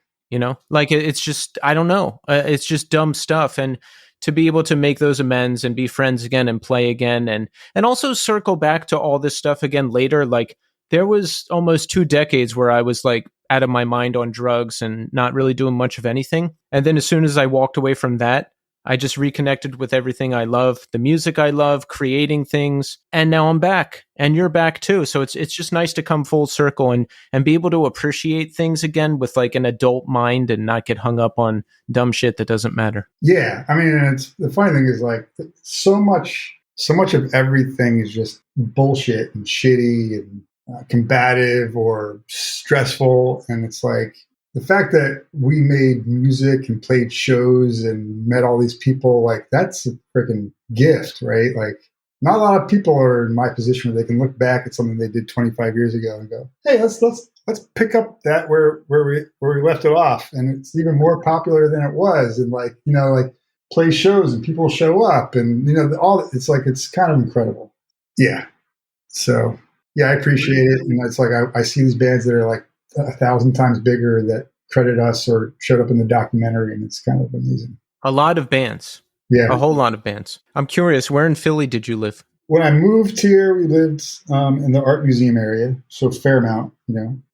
Like it's just, I don't know. It's just dumb stuff. And to be able to make those amends and be friends again and play again and also circle back to all this stuff again later. Like, there was almost 2 decades where I was like out of my mind on drugs and not really doing much of anything. And then as soon as I walked away from that, I just reconnected with everything I love, the music I love, creating things. And now I'm back, and you're back too. So it's just nice to come full circle and be able to appreciate things again with like an adult mind and not get hung up on dumb shit that doesn't matter. Yeah. I mean, and it's the funny thing is, like, so much of everything is just bullshit and shitty and combative or stressful. And it's like, the fact that we made music and played shows and met all these people, like, that's a freaking gift, right? Like, not a lot of people are in my position where they can look back at something they did 25 years ago and go, hey, let's pick up that where we left it off, and it's even more popular than it was, and like play shows and people show up, and it's like, it's kind of incredible. Yeah. So yeah, I appreciate it, and it's like I see these bands that are like 1,000 times bigger that credit us or showed up in the documentary, and it's kind of amazing. A lot of bands. Yeah. A whole lot of bands. I'm curious, where in Philly did you live? When I moved here, we lived in the art museum area, so Fairmount,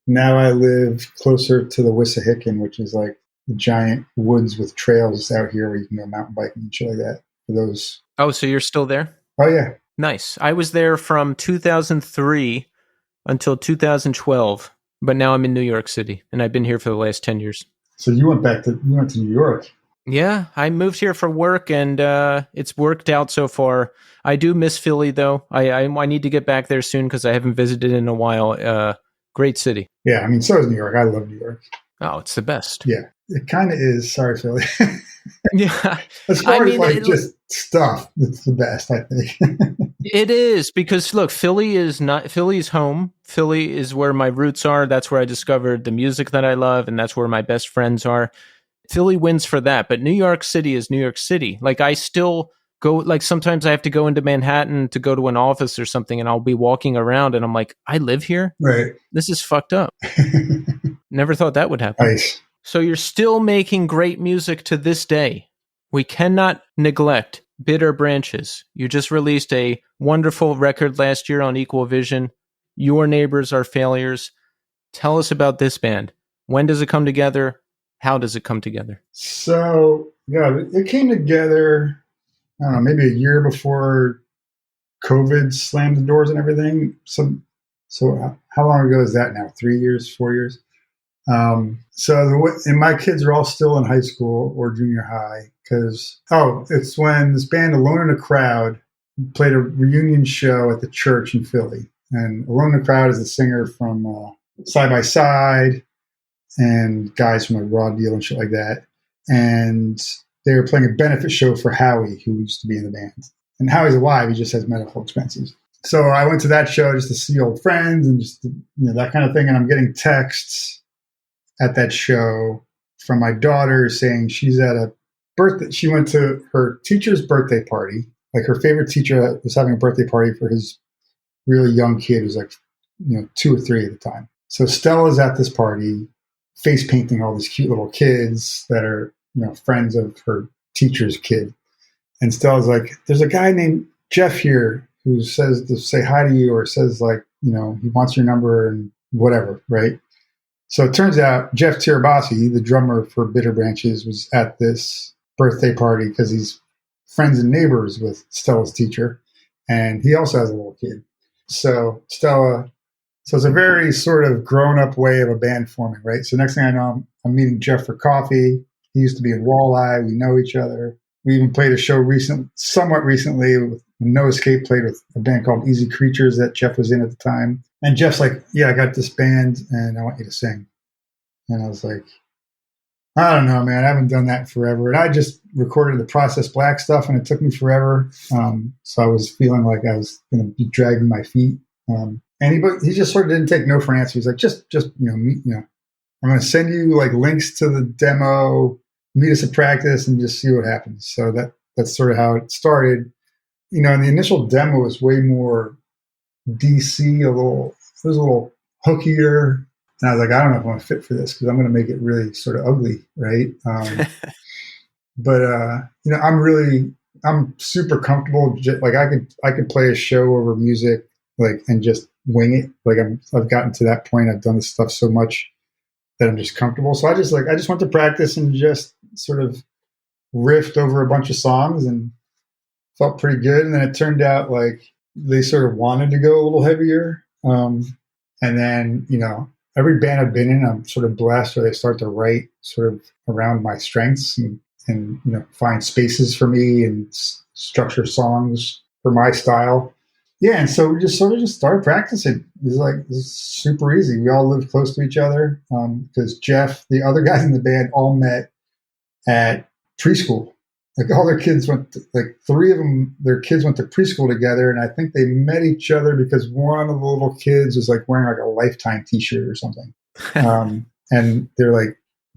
Now I live closer to the Wissahickon, which is like the giant woods with trails out here where you can go mountain biking and shit like that. For those. Oh, so you're still there? Oh, yeah. Nice. I was there from 2003 until 2012, but now I'm in New York City, and I've been here for the last 10 years. So you went to New York. Yeah, I moved here for work, and it's worked out so far. I do miss Philly, though. I need to get back there soon because I haven't visited in a while. Great city. Yeah, I mean, so is New York. I love New York. Oh, it's the best. Yeah, it kind of is. Sorry, Philly. Yeah. As far as just stuff, it's the best, I think. It is, because look, Philly's home. Philly is where my roots are. That's where I discovered the music that I love, and that's where my best friends are. Philly wins for that, but New York City is New York City. Like, I still go, like sometimes I have to go into Manhattan to go to an office or something, and I'll be walking around and I'm like, I live here? Right. This is fucked up. Never thought that would happen. Nice. So you're still making great music to this day. We cannot neglect Bitter Branches. You just released a wonderful record last year on Equal Vision. Your Neighbors Are Failures. Tell us about this band. When does it come together? How does it come together? So, yeah, it came together, I don't know, maybe a year before COVID slammed the doors and everything. So how long ago is that now? 3 years, 4 years? And my kids are all still in high school or junior high because, it's when this band Alone in a Crowd played a reunion show at the church in Philly. And Alone in a Crowd is the singer from Side by Side and guys from like Raw Deal and shit like that. And they were playing a benefit show for Howie, who used to be in the band. And Howie's alive, he just has medical expenses. So I went to that show just to see old friends and just, that kind of thing. And I'm getting texts at that show from my daughter saying she's at a birthday. She went to her teacher's birthday party. Like her favorite teacher was having a birthday party for his really young kid who's like, 2 or 3 at the time. So Stella's at this party, face painting all these cute little kids that are, friends of her teacher's kid. And Stella's like, there's a guy named Jeff here who says to say hi to you or says like, he wants your number and whatever, right? So it turns out Jeff Tirabassi, the drummer for Bitter Branches, was at this birthday party because he's friends and neighbors with Stella's teacher. And he also has a little kid. So it's a very sort of grown-up way of a band forming, right? So next thing I know, I'm meeting Jeff for coffee. He used to be in Walleye. We know each other. We even played a show somewhat recently with No Escape, played with a band called Easy Creatures that Jeff was in at the time. And Jeff's like, yeah, I got this band and I want you to sing. And I was like, I don't know, man. I haven't done that in forever. And I just recorded the Process Black stuff and it took me forever. So I was feeling like I was going to be dragging my feet. And he just sort of didn't take no for an answer. He's like, just I'm going to send you like links to the demo, meet us at practice and just see what happens. So that's sort of how it started. And the initial demo was way more DC, it was a little hookier. And I was like, I don't know if I want to fit for this because I'm going to make it really sort of ugly, right? But I'm super comfortable. Like I could play a show over music, like, and just wing it. Like I've gotten to that point. I've done this stuff so much that I'm just comfortable. So I just went to practice and just sort of riffed over a bunch of songs and felt pretty good. And then it turned out like they sort of wanted to go a little heavier. And then, every band I've been in, I'm sort of blessed where they start to write sort of around my strengths and find spaces for me and structure songs for my style. Yeah, and so we just started practicing. This is super easy. We all lived close to each other because Jeff, the other guys in the band, all met at preschool. Like all their kids like 3 of them, their kids went to preschool together, and I think they met each other because one of the little kids was like wearing like a Lifetime T-shirt or something. And they're like,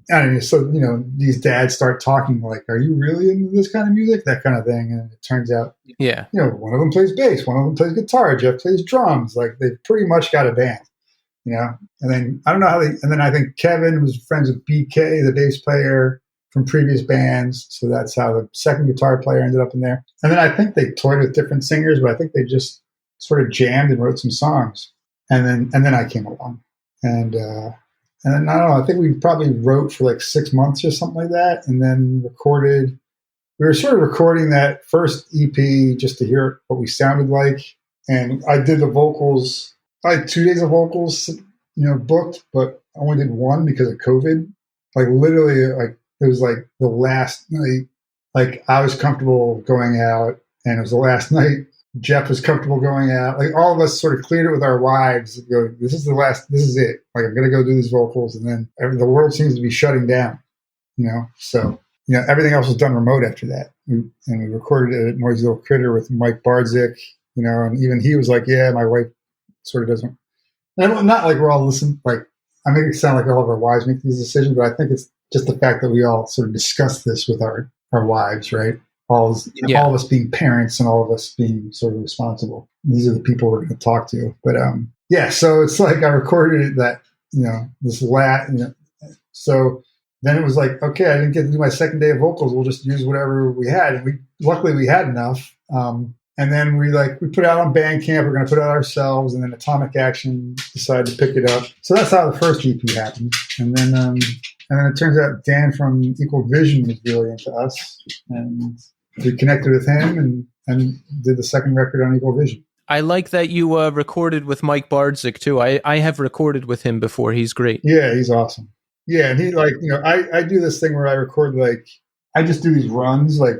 I don't know, so these dads start talking like, "Are you really into this kind of music?" That kind of thing, and it turns out, one of them plays bass, one of them plays guitar, Jeff plays drums. Like they pretty much got a band, And then I don't know and then I think Kevin was friends with BK, the bass player from previous bands. So that's how the second guitar player ended up in there. And then I think they toyed with different singers, but I think they just sort of jammed and wrote some songs. And then I came along. And then I don't know, I think we probably wrote for like 6 months or something like that. And then recorded. We were sort of recording that first EP just to hear what we sounded like. And I did the vocals. I had 2 days of vocals, booked, but I only did 1 because of COVID. Like literally, like it was like the last night, like I was comfortable going out, and it was the last night Jeff was comfortable going out. Like all of us sort of cleared it with our wives. This is it. Like I'm going to go do these vocals, and then the world seems to be shutting down, So everything else was done remote after that, and we recorded it at Noisy Little Critter with Mike Bardzik, and even he was like, "Yeah, my wife sort of doesn't." And not like we're all listening. Like I make it sound like all of our wives make these decisions, but I think it's just the fact that we all sort of discuss this with our wives, right? all of us being parents and all of us being sort of responsible. These are the people we're going to talk to. But so it's like I recorded that, so then it was like, okay, I didn't get to do my second day of vocals. We'll just use whatever we had. And luckily we had enough. And then we put it out on Bandcamp. We're going to put it out ourselves. And then Atomic Action decided to pick it up. So that's how the first EP happened. And then it turns out Dan from Equal Vision was really into us. And we connected with him and did the second record on Equal Vision. I like that you recorded with Mike Bardzik too. I have recorded with him before. He's great. Yeah, he's awesome. Yeah, and he I do this thing where I record I just do these runs I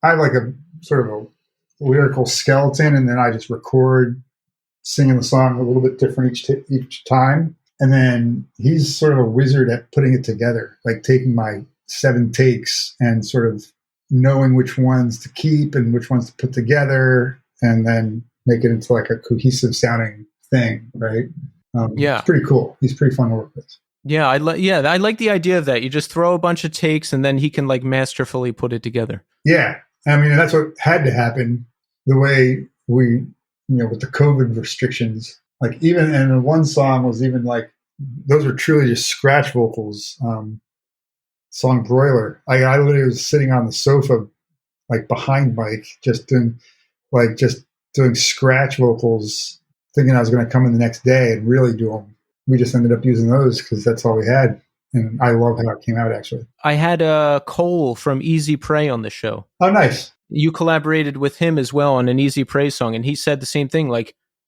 have a sort of a lyrical skeleton, and then I just record singing the song a little bit different each time. And then he's sort of a wizard at putting it together, taking my 7 takes and sort of knowing which ones to keep and which ones to put together, and then make it into a cohesive sounding thing, right? It's pretty cool. He's pretty fun to work with. Yeah, I like the idea of that. You just throw a bunch of takes, and then he can masterfully put it together. Yeah, I mean, that's what had to happen. The way we, with the COVID restrictions, even and one song was even those were truly just scratch vocals. Song Broiler. I literally was sitting on the sofa, behind Mike, just doing scratch vocals, thinking I was going to come in the next day and really do them. We just ended up using those because that's all we had. And I love how it came out, actually. I had Cole from Easy Prey on the show. Oh, nice. You collaborated with him as well on an Easy Prey song, and he said the same thing.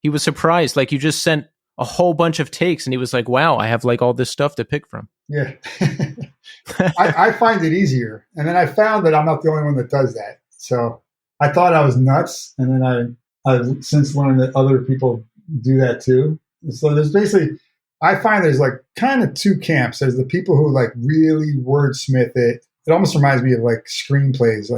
He was surprised. You just sent a whole bunch of takes, and he was like, wow, I have all this stuff to pick from. Yeah. I find it easier. And then I found that I'm not the only one that does that. So I thought I was nuts. And then I've since learned that other people do that too. So there's basically, I find there's kind of 2 camps. There's the people who really wordsmith it. It almost reminds me of screenplays.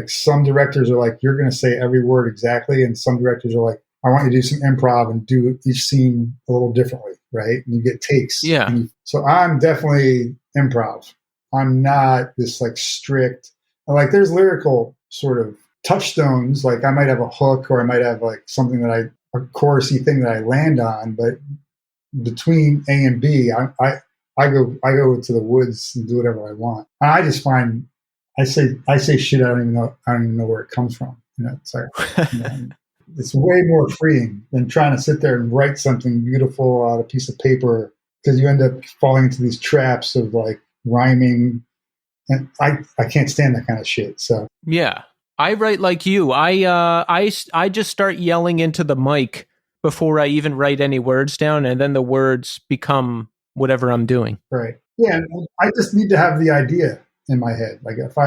Some directors are you're going to say every word exactly. And some directors are I want you to do some improv and do each scene a little differently, right? And you get takes. Yeah. So I'm definitely improv. I'm not this strict. There's lyrical sort of touchstones. I might have a hook, or I might have something a chorusy thing that I land on. But between A and B, I go to the woods and do whatever I want. I just find I say shit I don't even know where it comes from. It's it's way more freeing than trying to sit there and write something beautiful on a piece of paper, because you end up falling into these traps of rhyming, and I can't stand that kind of shit. So yeah, I write like you. I just start yelling into the mic before I even write any words down, and then the words become whatever I'm doing. Right. Yeah, I just need to have the idea in my head. If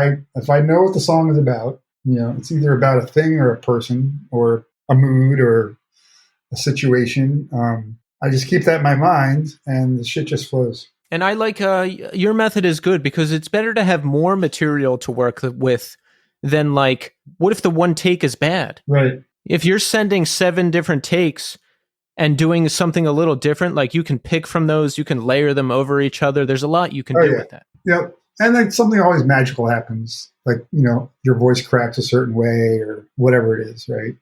I know what the song is about, it's either about a thing or a person or a mood or a situation. I just keep that in my mind, and the shit just flows. And I like your method is good, because it's better to have more material to work with than what if the one take is bad? Right. If you're sending 7 different takes and doing something a little different, you can pick from those, you can layer them over each other. There's a lot you can do with that. Yep. And something always magical happens. Your voice cracks a certain way or whatever it is, right?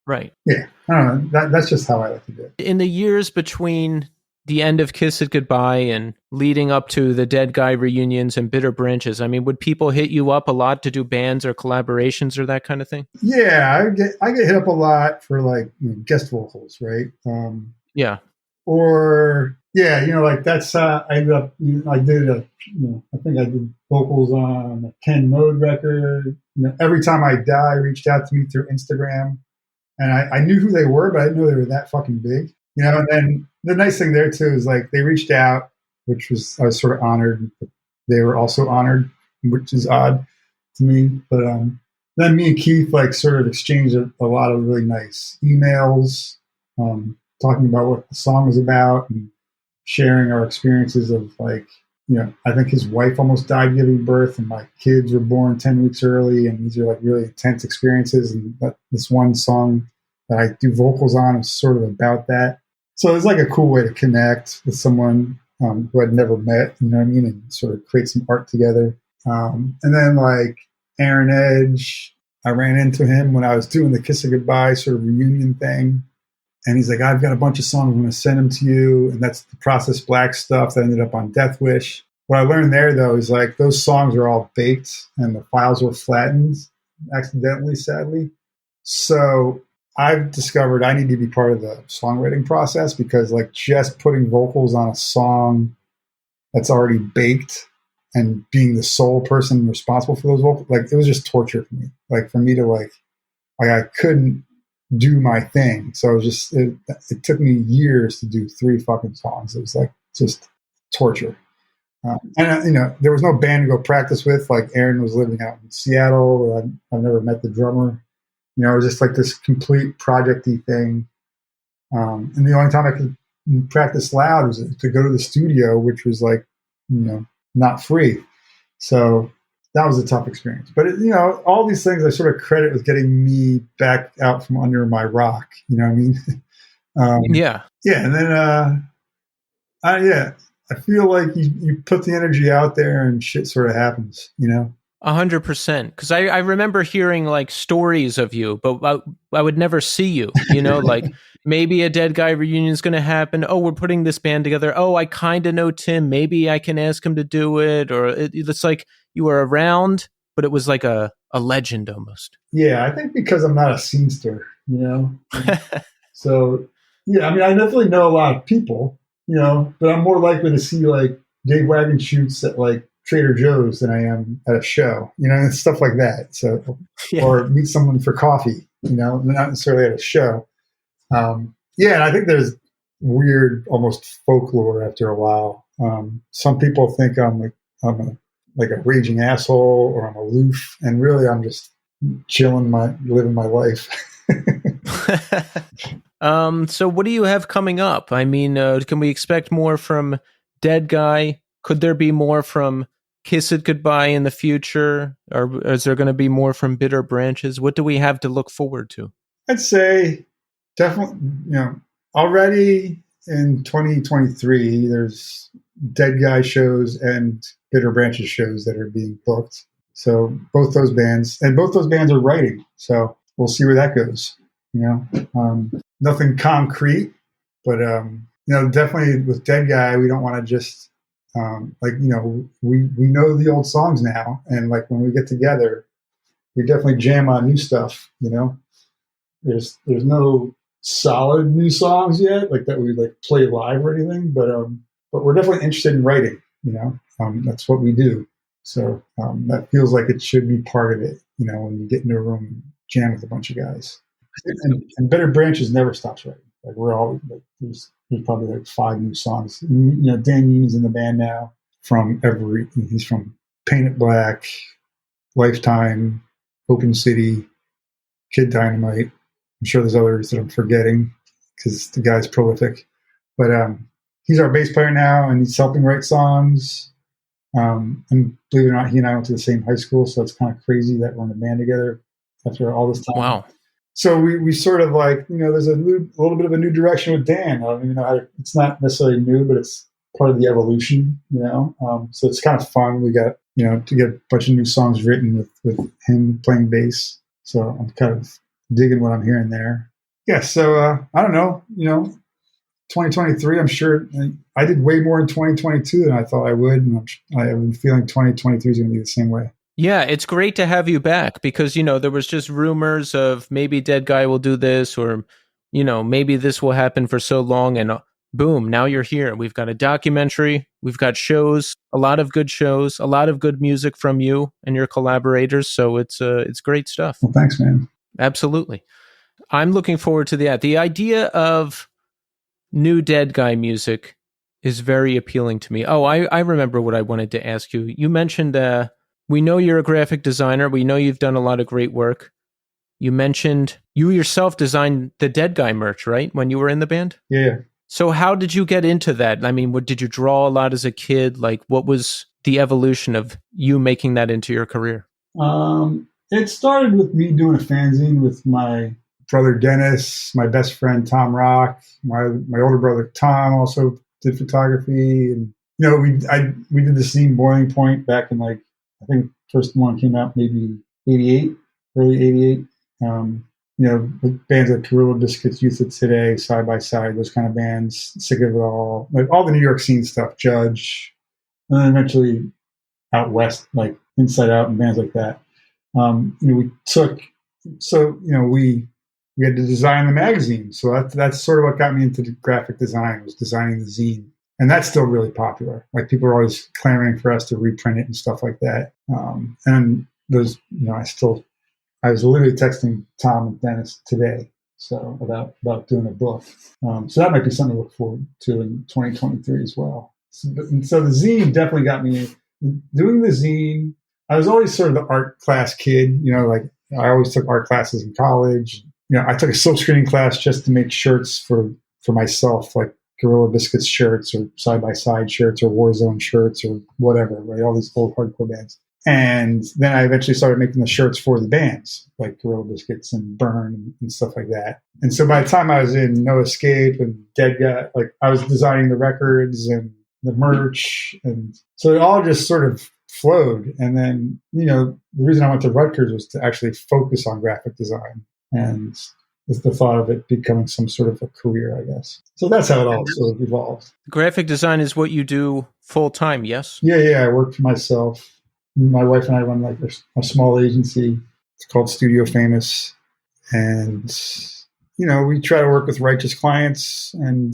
Right. Yeah. I don't know. That's just how I like to do it. In the years between the end of Kiss It Goodbye and leading up to the Deadguy reunions and Bitter Branches, would people hit you up a lot to do bands or collaborations or that kind of thing? Yeah, I get hit up a lot for guest vocals, right? Yeah. Or that's I ended up. I did I think I did vocals on a Ken Mode record. Every Time I Die reached out to me through Instagram, and I knew who they were, but I didn't know they were that fucking big. And then the nice thing there too is they reached out, which was, I was sort of honored. But they were also honored, which is odd to me. But then me and Keith sort of exchanged a lot of really nice emails, talking about what the song was about and sharing our experiences of I think his wife almost died giving birth, and my kids were born 10 weeks early, and these are really intense experiences. And this one song that I do vocals on is sort of about that. So it's a cool way to connect with someone who I'd never met, and sort of create some art together. And then Aaron Edge. I ran into him when I was doing the Kiss of Goodbye sort of reunion thing. And he's like, I've got a bunch of songs. I'm going to send them to you. And that's the Process Black stuff that ended up on Death Wish. What I learned there, though, is like those songs are all baked and the files were flattened accidentally, sadly. So I've discovered I need to be part of the songwriting process because like just putting vocals on a song that's already baked and being the sole person responsible for those vocals, like it was just torture for me. Like for me to like I couldn't do my thing. So it was just, it took me years to do 3 fucking songs. It was like just torture. There was no band to go practice with. Like Aaron was living out in Seattle. I've never met the drummer. It was just like this complete project-y thing. And the only time I could practice loud was to go to the studio, which was like, not free. So that was a tough experience. But, all these things I sort of credit with getting me back out from under my rock. You know what I mean? Yeah. Yeah. And then, I feel like you put the energy out there and shit sort of happens, 100%. Because I remember hearing like stories of you, but I would never see you, like maybe a Deadguy reunion is going to happen. Oh, we're putting this band together. Oh, I kind of know Tim. Maybe I can ask him to do it. Or it's like you were around, but it was like a legend almost. Yeah, I think because I'm not a scenester, So, yeah, I mean, I definitely know a lot of people, but I'm more likely to see like Dave Wagon shoots at like Trader Joe's than I am at a show, and stuff like that. So, or meet someone for coffee, not necessarily at a show. And I think there's weird, almost folklore after a while. Some people think I'm a raging asshole or I'm aloof, and really I'm just chilling, living my life. So what do you have coming up? I mean, can we expect more from Deadguy? Could there be more from Kiss It Goodbye in the future? Or is there going to be more from Bitter Branches? What do we have to look forward to? I'd say definitely, already in 2023, there's Deadguy shows and Bitter Branches shows that are being booked. So both those bands are writing. So we'll see where that goes. Nothing concrete, but definitely with Deadguy, we don't want to just we know the old songs now, and like when we get together, we definitely jam on new stuff. There's no solid new songs yet, like that we like play live or anything, but we're definitely interested in writing. That's what we do. So that feels like it should be part of it. When you get into a room and jam with a bunch of guys. And Bitter Branches never stops writing. Like we're always like there's probably like 5 new songs. Dan Yean's in the band now. He's from Paint It Black, Lifetime, Open City, Kid Dynamite. I'm sure there's others that I'm forgetting because the guy's prolific. But he's our bass player now, and he's helping write songs. And believe it or not, he and I went to the same high school, so it's kind of crazy that we're in a band together after all this time. Wow. So we sort of like, there's a little bit of a new direction with Dan. I don't even know how it's not necessarily new, but it's part of the evolution, so it's kind of fun. We got, to get a bunch of new songs written with him playing bass. So I'm kind of digging what I'm hearing there. Yeah. So I don't know, 2023, I'm sure I did way more in 2022 than I thought I would. And I have been feeling 2023 is going to be the same way. Yeah, it's great to have you back because, there was just rumors of maybe Deadguy will do this or, maybe this will happen for so long and boom, now you're here. We've got a documentary, we've got shows, a lot of good shows, a lot of good music from you and your collaborators. So it's great stuff. Well, thanks, man. Absolutely. I'm looking forward to that. The idea of new Deadguy music is very appealing to me. Oh, I remember what I wanted to ask you. You mentioned we know you're a graphic designer. We know you've done a lot of great work. You mentioned you yourself designed the Deadguy merch, right? When you were in the band? Yeah. So how did you get into that? I mean, did you draw a lot as a kid? Like, what was the evolution of you making that into your career? It started with me doing a fanzine with my brother Dennis, my best friend Tom Rock, my older brother Tom also did photography, and we did the scene Boiling Point back in like I think the first one came out maybe '88, early '88. With bands like Gorilla Biscuits, Youth of Today, Side by Side, those kind of bands, Sick of It All, like all the New York scene stuff, Judge, and then eventually Out West, like Inside Out and bands like that. We took, we had to design the magazine. So that's sort of what got me into the graphic design, was designing the zine. And that's still really popular. Like people are always clamoring for us to reprint it and stuff like that. And those, I was literally texting Tom and Dennis today, so about doing a book. So that might be something to look forward to in 2023 as well. So the zine definitely got me doing the zine. I was always sort of the art class kid, like I always took art classes in college. I took a silk screening class just to make shirts for myself, like Gorilla Biscuits shirts or Side by Side shirts or Warzone shirts or whatever, right? All these old hardcore bands. And then I eventually started making the shirts for the bands, like Gorilla Biscuits and Burn and stuff like that. And so by the time I was in No Escape and Deadguy, like I was designing the records and the merch. And so it all just sort of flowed. And then, the reason I went to Rutgers was to actually focus on graphic design. And with the thought of it becoming some sort of a career, I guess. So that's how it all sort of evolved. Graphic design is what you do full time, yes? Yeah. I work for myself. My wife and I run like a small agency. It's called Studio Famous. And, we try to work with righteous clients and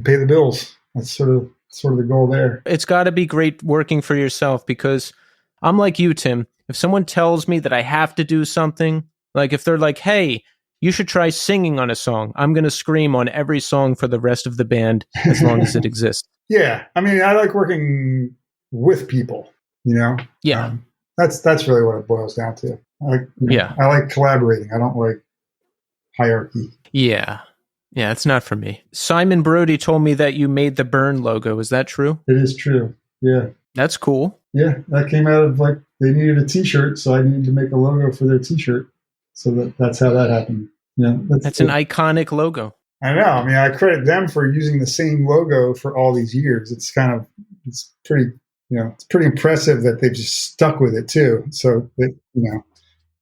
pay the bills. That's sort of the goal there. It's got to be great working for yourself, because I'm like you, Tim. If someone tells me that I have to do something, like if they're like, hey, you should try singing on a song, I'm going to scream on every song for the rest of the band as long as it exists. Yeah. I mean, I like working with people. Yeah. That's really what it boils down to. I like collaborating. I don't like hierarchy. Yeah, it's not for me. Simon Brody told me that you made the Burn logo. Is that true? It is true. Yeah. That's cool. Yeah, that came out of they needed a T-shirt, so I needed to make a logo for their T-shirt. So that's how that happened. Yeah, that's an iconic logo. I know. I mean, I credit them for using the same logo for all these years. It's pretty. It's pretty impressive that they've just stuck with it too. So that,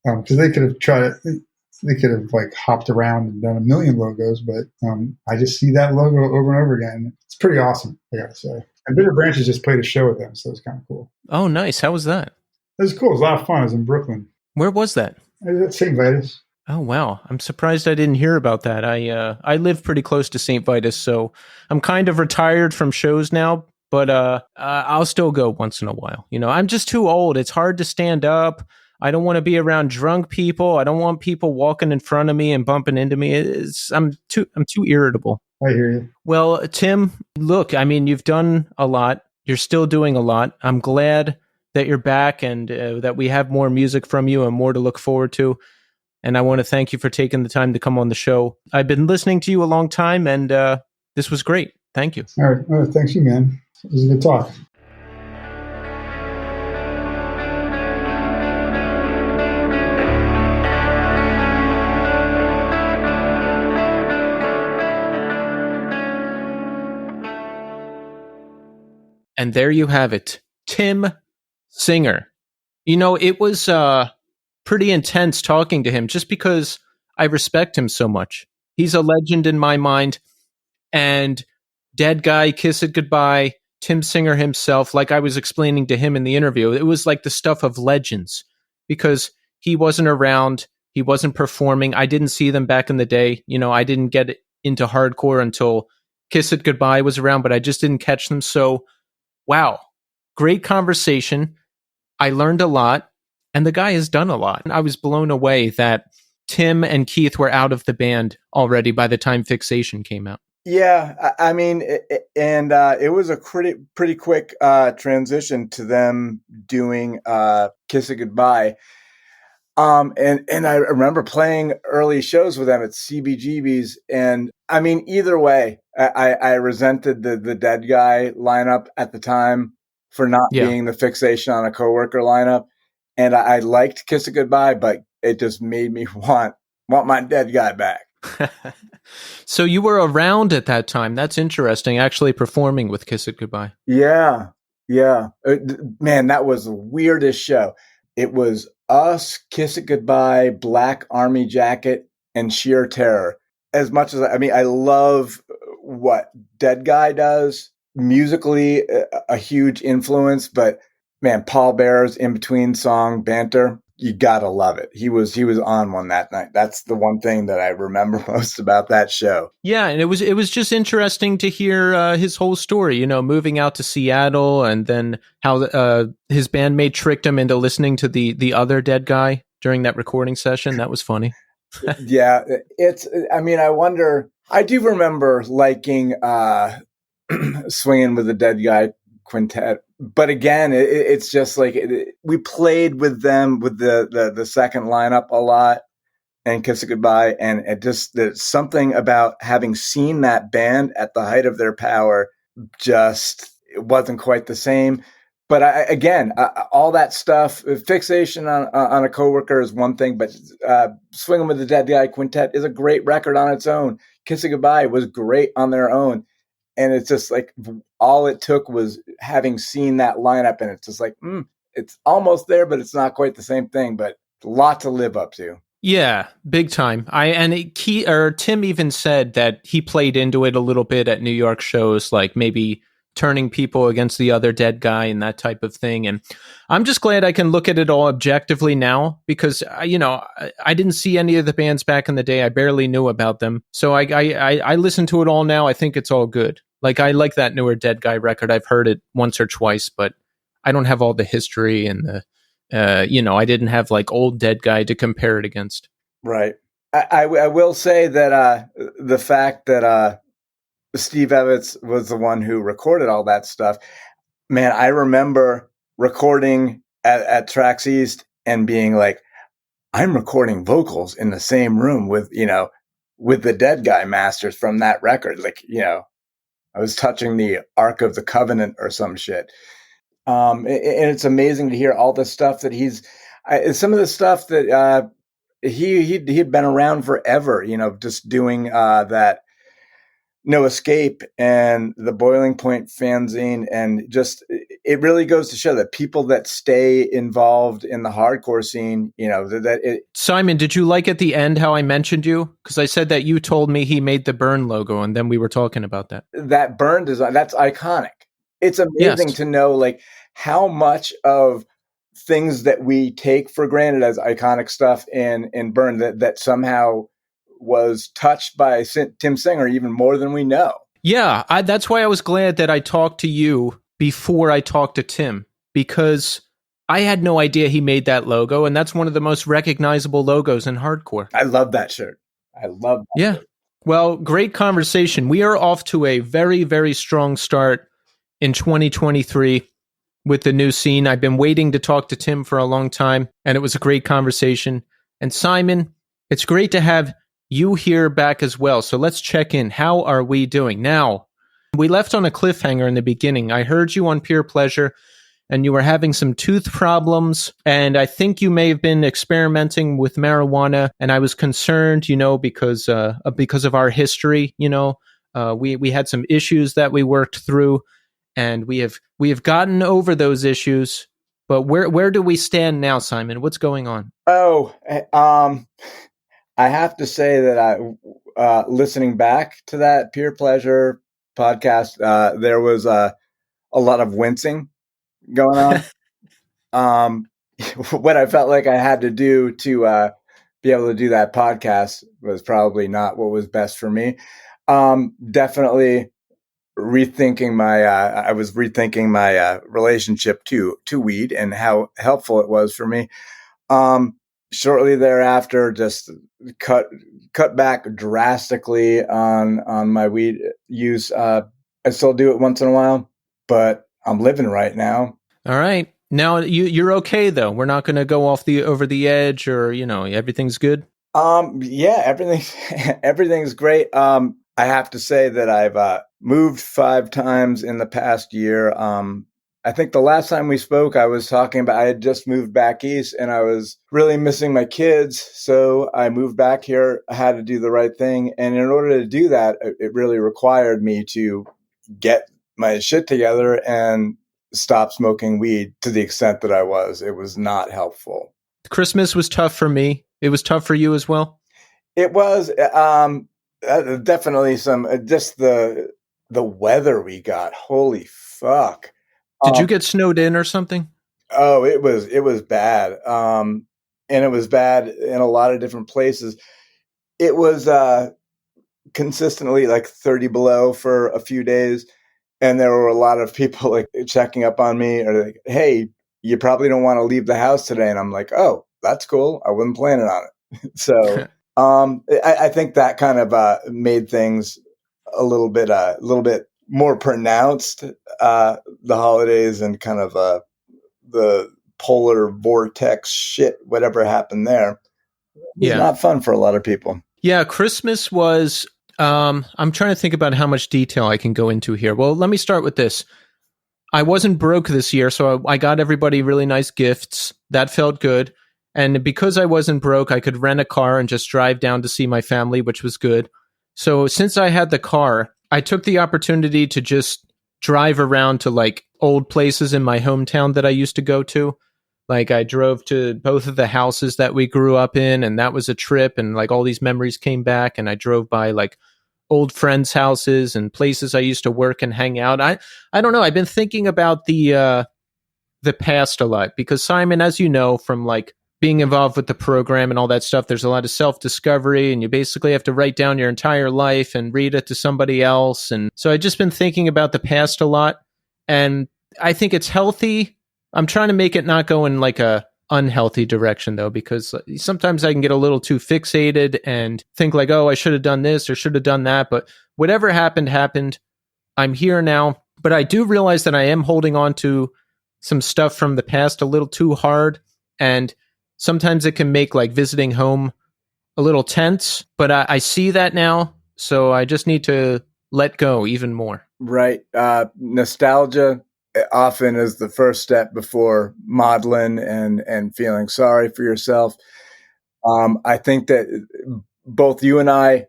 because they could have they could have hopped around and done a million logos, but I just see that logo over and over again. It's pretty awesome, I gotta say. And Bitter Branches just played a show with them, so it's kind of cool. Oh, nice. How was that? It was cool. It was a lot of fun. It was in Brooklyn. Where was that? At St. Vitus. Oh, wow. I'm surprised I didn't hear about that. I live pretty close to St. Vitus, so I'm kind of retired from shows now. But I'll still go once in a while. I'm just too old. It's hard to stand up. I don't want to be around drunk people. I don't want people walking in front of me and bumping into me. I'm too irritable. I hear you. Well, Tim, look, I mean, you've done a lot. You're still doing a lot. I'm glad that you're back and that we have more music from you and more to look forward to. And I want to thank you for taking the time to come on the show. I've been listening to you a long time, and this was great. Thank you. All right. Thanks you, man. It was a good talk. And there you have it. Tim Singer. It was pretty intense talking to him just because I respect him so much. He's a legend in my mind. And Deadguy, Kiss It Goodbye, Tim Singer himself, like I was explaining to him in the interview, it was like the stuff of legends because he wasn't around. He wasn't performing. I didn't see them back in the day. I didn't get into hardcore until Kiss It Goodbye was around, but I just didn't catch them. So, wow, great conversation. I learned a lot, and the guy has done a lot. I was blown away that Tim and Keith were out of the band already by the time Fixation came out. Yeah, I mean, it was a pretty quick transition to them doing Kiss It Goodbye. And I remember playing early shows with them at CBGB's. And I mean, either way, I resented the Deadguy lineup at the time for not being the Fixation on a Coworker lineup. And I liked Kiss It Goodbye, but it just made me want my Deadguy back. So you were around at that time. That's interesting, actually performing with Kiss It Goodbye. Yeah. Man, that was the weirdest show. it was us, Kiss It Goodbye, Black Army Jacket, and Sheer Terror. As much as I love what Deadguy does musically, a huge influence. But man, Paul Bearer's in between song banter, you gotta love it. He was on one that night. That's the one thing that I remember most about that show. Yeah, and it was just interesting to hear his whole story. You know, moving out to Seattle, and then how his bandmate tricked him into listening to the other Deadguy during that recording session. That was funny. Yeah, I wonder. I do remember liking Swinging with the Deadguy Quintet, but again, it's just like we played with them with the second lineup a lot, and Kiss It Goodbye, and there's something about having seen that band at the height of their power. Just it wasn't quite the same. But all that stuff, fixation on a coworker is one thing, but Swinging with the Deadguy Quintet is a great record on its own. Kiss It Goodbye was great on their own. And it's just like all it took was having seen that lineup, and it's just like, it's almost there, but it's not quite the same thing, but a lot to live up to. Yeah, big time. Tim even said that he played into it a little bit at New York shows, like maybe turning people against the other Deadguy and that type of thing. And I'm just glad I can look at it all objectively now, because I didn't see any of the bands back in the day. I barely knew about them, so I listen to it all now. I think it's all good. Like, I like that newer Deadguy record. I've heard it once or twice, but I don't have all the history and the I didn't have like old Deadguy to compare it against. Right. I will say that the fact that Steve Evans was the one who recorded all that stuff, man, I remember recording at Trax East and being like, I'm recording vocals in the same room with the Deadguy masters from that record. Like, I was touching the Ark of the Covenant or some shit. And it's amazing to hear all the stuff that some of the stuff that he'd been around forever, just doing that No Escape and the Boiling Point fanzine. And just, it really goes to show that people that stay involved in the hardcore scene, Simon, did you like at the end how I mentioned you? Because I said that you told me he made the Burn logo, and then we were talking about that. That Burn design, that's iconic. It's amazing to know like how much of things that we take for granted as iconic stuff in Burn that somehow was touched by Tim Singer even more than we know. Yeah, that's why I was glad that I talked to you before I talked to Tim, because I had no idea he made that logo, and that's one of the most recognizable logos in hardcore. I love that shirt. I love that shirt. Well, great conversation. We are off to a very, very strong start in 2023 with the new scene. I've been waiting to talk to Tim for a long time, and it was a great conversation. And Simon, it's great to have you here back as well. So let's check in. How are we doing? Now, we left on a cliffhanger in the beginning. I heard you on Pure Pleasure, and you were having some tooth problems, and I think you may have been experimenting with marijuana, and I was concerned, because of our history. We had some issues that we worked through, and we have gotten over those issues. But where do we stand now, Simon? What's going on? I have to say that listening back to that Pure Pleasure podcast, there was a lot of wincing going on. What I felt like I had to do to be able to do that podcast was probably not what was best for me. Definitely rethinking my relationship to weed and how helpful it was for me. Shortly thereafter, just cut back drastically on my weed use. I still do it once in a while, but I'm living right now. All right. Now you're okay though. We're not going to go over the edge, or everything's good. Yeah, everything's great. I have to say that I've moved 5 times in the past year. I think the last time we spoke, I was talking about I had just moved back east and I was really missing my kids. So I moved back here. I had to do the right thing. And in order to do that, it really required me to get my shit together and stop smoking weed to the extent that I was. It was not helpful. Christmas was tough for me. It was tough for you as well? It was definitely just the weather we got. Holy fuck. Did you get snowed in or something? Oh, it was bad. And it was bad in a lot of different places. It was consistently like 30 below for a few days. And there were a lot of people like checking up on me or like, hey, you probably don't want to leave the house today. And I'm like, oh, that's cool. I wasn't planning on it. So I think that kind of made things a little bit more pronounced, the holidays and kind of the polar vortex shit, whatever happened there. It was not fun for a lot of people. Yeah, Christmas was, I'm trying to think about how much detail I can go into here. Well, let me start with this. I wasn't broke this year, so I got everybody really nice gifts. That felt good. And because I wasn't broke, I could rent a car and just drive down to see my family, which was good. So since I had the car, I took the opportunity to just drive around to like old places in my hometown that I used to go to. Like I drove to both of the houses that we grew up in, and that was a trip, and like all these memories came back. And I drove by like old friends' houses and places I used to work and hang out. I don't know. I've been thinking about the past a lot because, Simon, as you know, from like being involved with the program and all that stuff, there's a lot of self-discovery, and you basically have to write down your entire life and read it to somebody else. And so I've just been thinking about the past a lot, and I think it's healthy. I'm trying to make it not go in like a unhealthy direction though, because sometimes I can get a little too fixated and think like, oh, I should have done this or should have done that. But whatever happened. I'm here now, but I do realize that I am holding on to some stuff from the past a little too hard. And sometimes it can make like visiting home a little tense, but I see that now. So I just need to let go even more. Right. Nostalgia often is the first step before maudlin and feeling sorry for yourself. I think that both you and I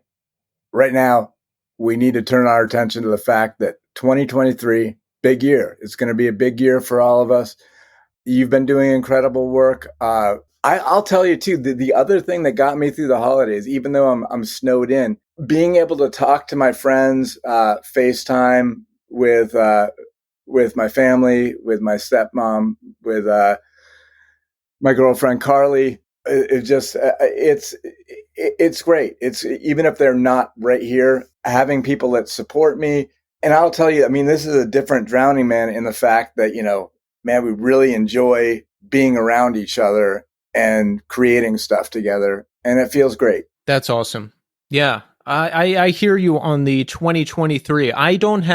right now, we need to turn our attention to the fact that 2023, big year. It's going to be a big year for all of us. You've been doing incredible work. I'll tell you too, the other thing that got me through the holidays, even though I'm snowed in, being able to talk to my friends, FaceTime with my family, with my stepmom, with my girlfriend Carly, it's great. It's even if they're not right here, having people that support me. And I'll tell you, I mean, this is a different Drowning Man in the fact that, man, we really enjoy being around each other and creating stuff together. And it feels great. That's awesome. Yeah. I hear you on the 2023. I don't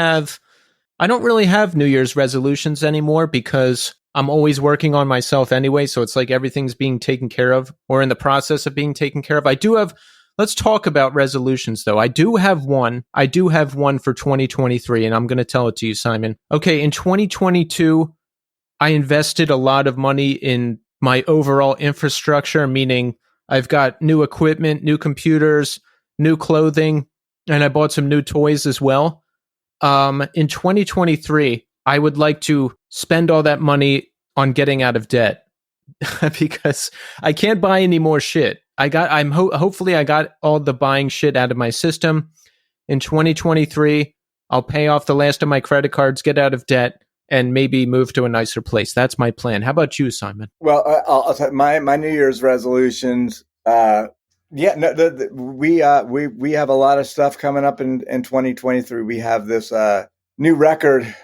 really have New Year's resolutions anymore because I'm always working on myself anyway. So it's like everything's being taken care of or in the process of being taken care of. Let's talk about resolutions though. I do have one for 2023 and I'm going to tell it to you, Simon. Okay. In 2022, I invested a lot of money in my overall infrastructure, meaning I've got new equipment, new computers, new clothing, and I bought some new toys as well. In 2023, I would like to spend all that money on getting out of debt because I can't buy any more shit. Hopefully I got all the buying shit out of my system. In 2023, I'll pay off the last of my credit cards, get out of debt, and maybe move to a nicer place. That's my plan. How about you, Simon? Well, I'll tell you, my New Year's resolutions. We have a lot of stuff coming up in 2023. We have this new record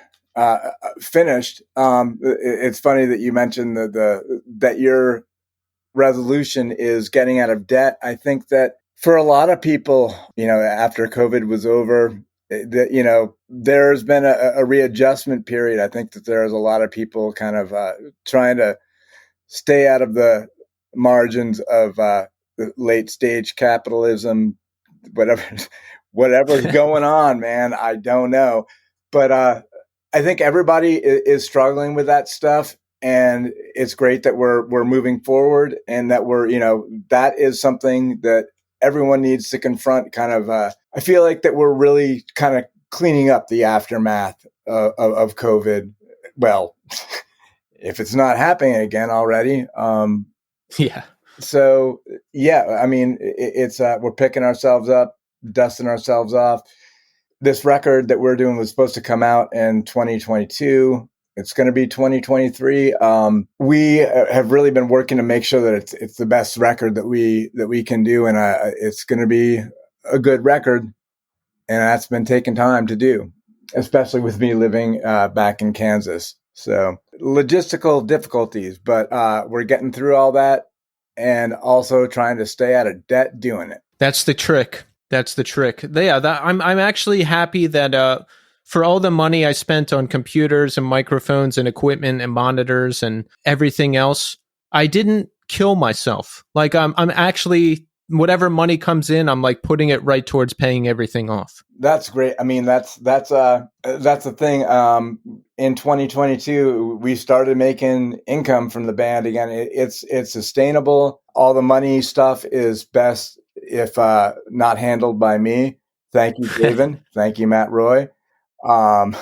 finished. It's funny that you mentioned that your resolution is getting out of debt. I think that for a lot of people, after COVID was over, there's been a readjustment period. I think that there's a lot of people kind of trying to stay out of the margins of the late stage capitalism, whatever's going on, man. I don't know. But I think everybody is struggling with that stuff. And it's great that we're moving forward and that that is something that everyone needs to confront. Kind of, I feel like that we're really kind of cleaning up the aftermath of COVID. Well, if it's not happening again already. Yeah. So yeah, I mean, it's we're picking ourselves up, dusting ourselves off. This record that we're doing was supposed to come out in 2022. It's going to be 2023. We have really been working to make sure that it's the best record that we can do, and it's going to be a good record, and that's been taking time to do, especially with me living back in Kansas. So logistical difficulties, but we're getting through all that, and also trying to stay out of debt doing it. That's the trick. That's the trick. Yeah, I'm actually happy that for all the money I spent on computers and microphones and equipment and monitors and everything else, I didn't kill myself. Like I'm actually, whatever money comes in, I'm like putting it right towards paying everything off. That's great. I mean, that's the thing. In 2022, we started making income from the band again. It's sustainable. All the money stuff is best if not handled by me. Thank you, David. Thank you, Matt Roy. But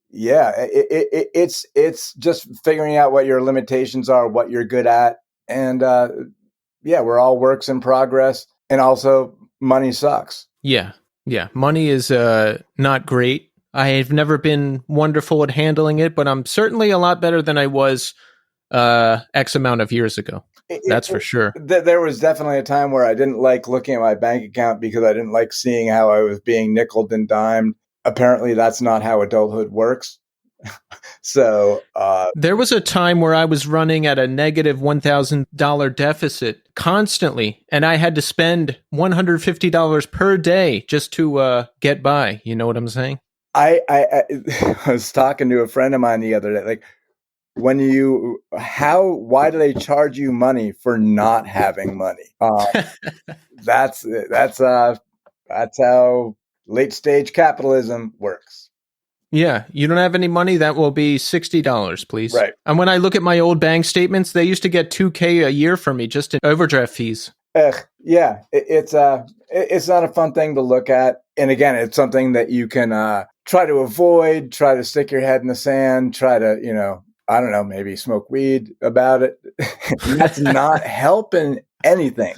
yeah, it's just figuring out what your limitations are, what you're good at, and yeah, we're all works in progress, and also money sucks. Yeah. Money is not great. I have never been wonderful at handling it, but I'm certainly a lot better than I was X amount of years ago. That's for sure. There was definitely a time where I didn't like looking at my bank account because I didn't like seeing how I was being nickeled and dimed. Apparently, that's not how adulthood works. So there was a time where I was running at a negative $1,000 deficit constantly, and I had to spend $150 per day just to get by. You know what I'm saying? I was talking to a friend of mine the other day, like, why do they charge you money for not having money? That's how late stage capitalism works. Yeah, you don't have any money, that will be $60, please. Right. And when I look at my old bank statements, they used to get $2,000 a year from me just in overdraft fees. Yeah, it's not a fun thing to look at. And again, it's something that you can try to avoid, try to stick your head in the sand, try to, I don't know, maybe smoke weed about it. That's not helping anything.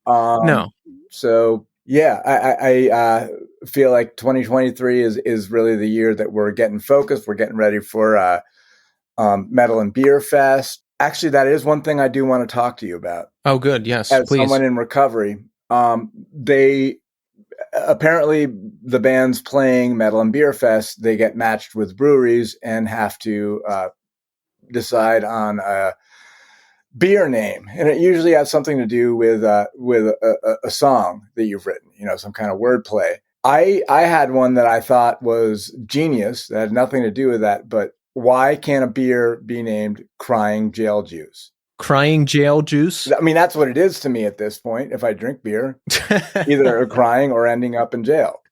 No. So yeah, I feel like 2023 is really the year that we're getting focused. We're getting ready for Metal and Beer Fest. Actually, that is one thing I do want to talk to you about. Oh, good. Yes, as please. Someone in recovery, they apparently, the bands playing Metal and Beer Fest, they get matched with breweries and have to decide on a beer name, and it usually has something to do with a song that you've written, some kind of wordplay. I had one that I thought was genius that had nothing to do with that, but why can't a beer be named Crying Jail Juice? Crying Jail Juice? I mean, that's what it is to me at this point. If I drink beer, either crying or ending up in jail,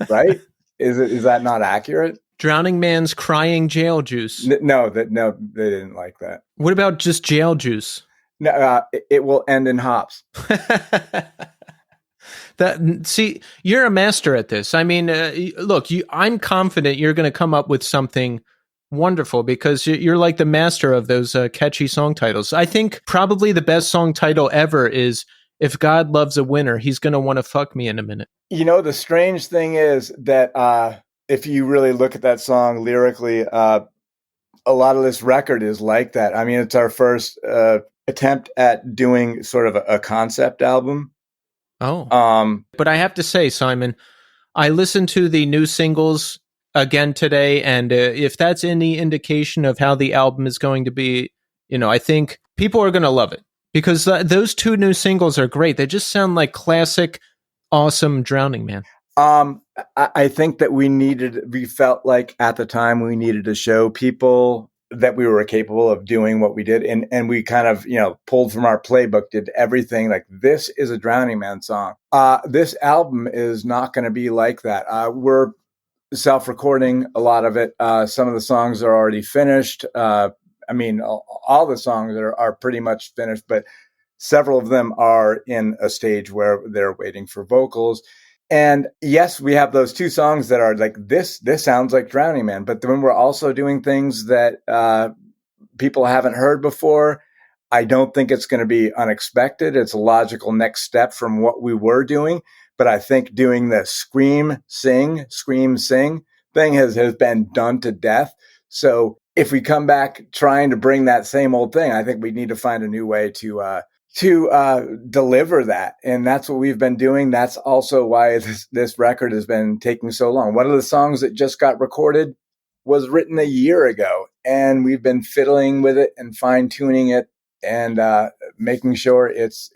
right? Is that not accurate? Drowning Man's Crying Jail Juice. No, they didn't like that. What about just jail juice? No, it will end in hops. See, you're a master at this. I mean, look, I'm confident you're going to come up with something wonderful because you're like the master of those catchy song titles. I think probably the best song title ever is "If God Loves a Winner, He's Going to Want to Fuck Me in a Minute." The strange thing is that if you really look at that song lyrically, a lot of this record is like that. I mean, it's our first attempt at doing sort of a concept album. Oh. But I have to say, Simon, I listened to the new singles again today, and if that's any indication of how the album is going to be, I think people are going to love it because those two new singles are great. They just sound like classic, awesome Drowning Man. I think that we felt like at the time we needed to show people that we were capable of doing what we did. And we kind of, pulled from our playbook, did everything like this is a Drowning Man song. This album is not going to be like that. We're self-recording a lot of it. Some of the songs are already finished. I mean, all the songs are pretty much finished, but several of them are in a stage where they're waiting for vocals. And yes, we have those two songs that are like, this sounds like Drowningman, but then we're also doing things that people haven't heard before. I don't think it's going to be unexpected. It's a logical next step from what we were doing. But I think doing the scream, sing thing has been done to death. So if we come back trying to bring that same old thing, I think we need to find a new way to deliver that. And that's what we've been doing. That's also why this record has been taking so long. One of the songs that just got recorded was written a year ago, and we've been fiddling with it and fine tuning it and making sure it's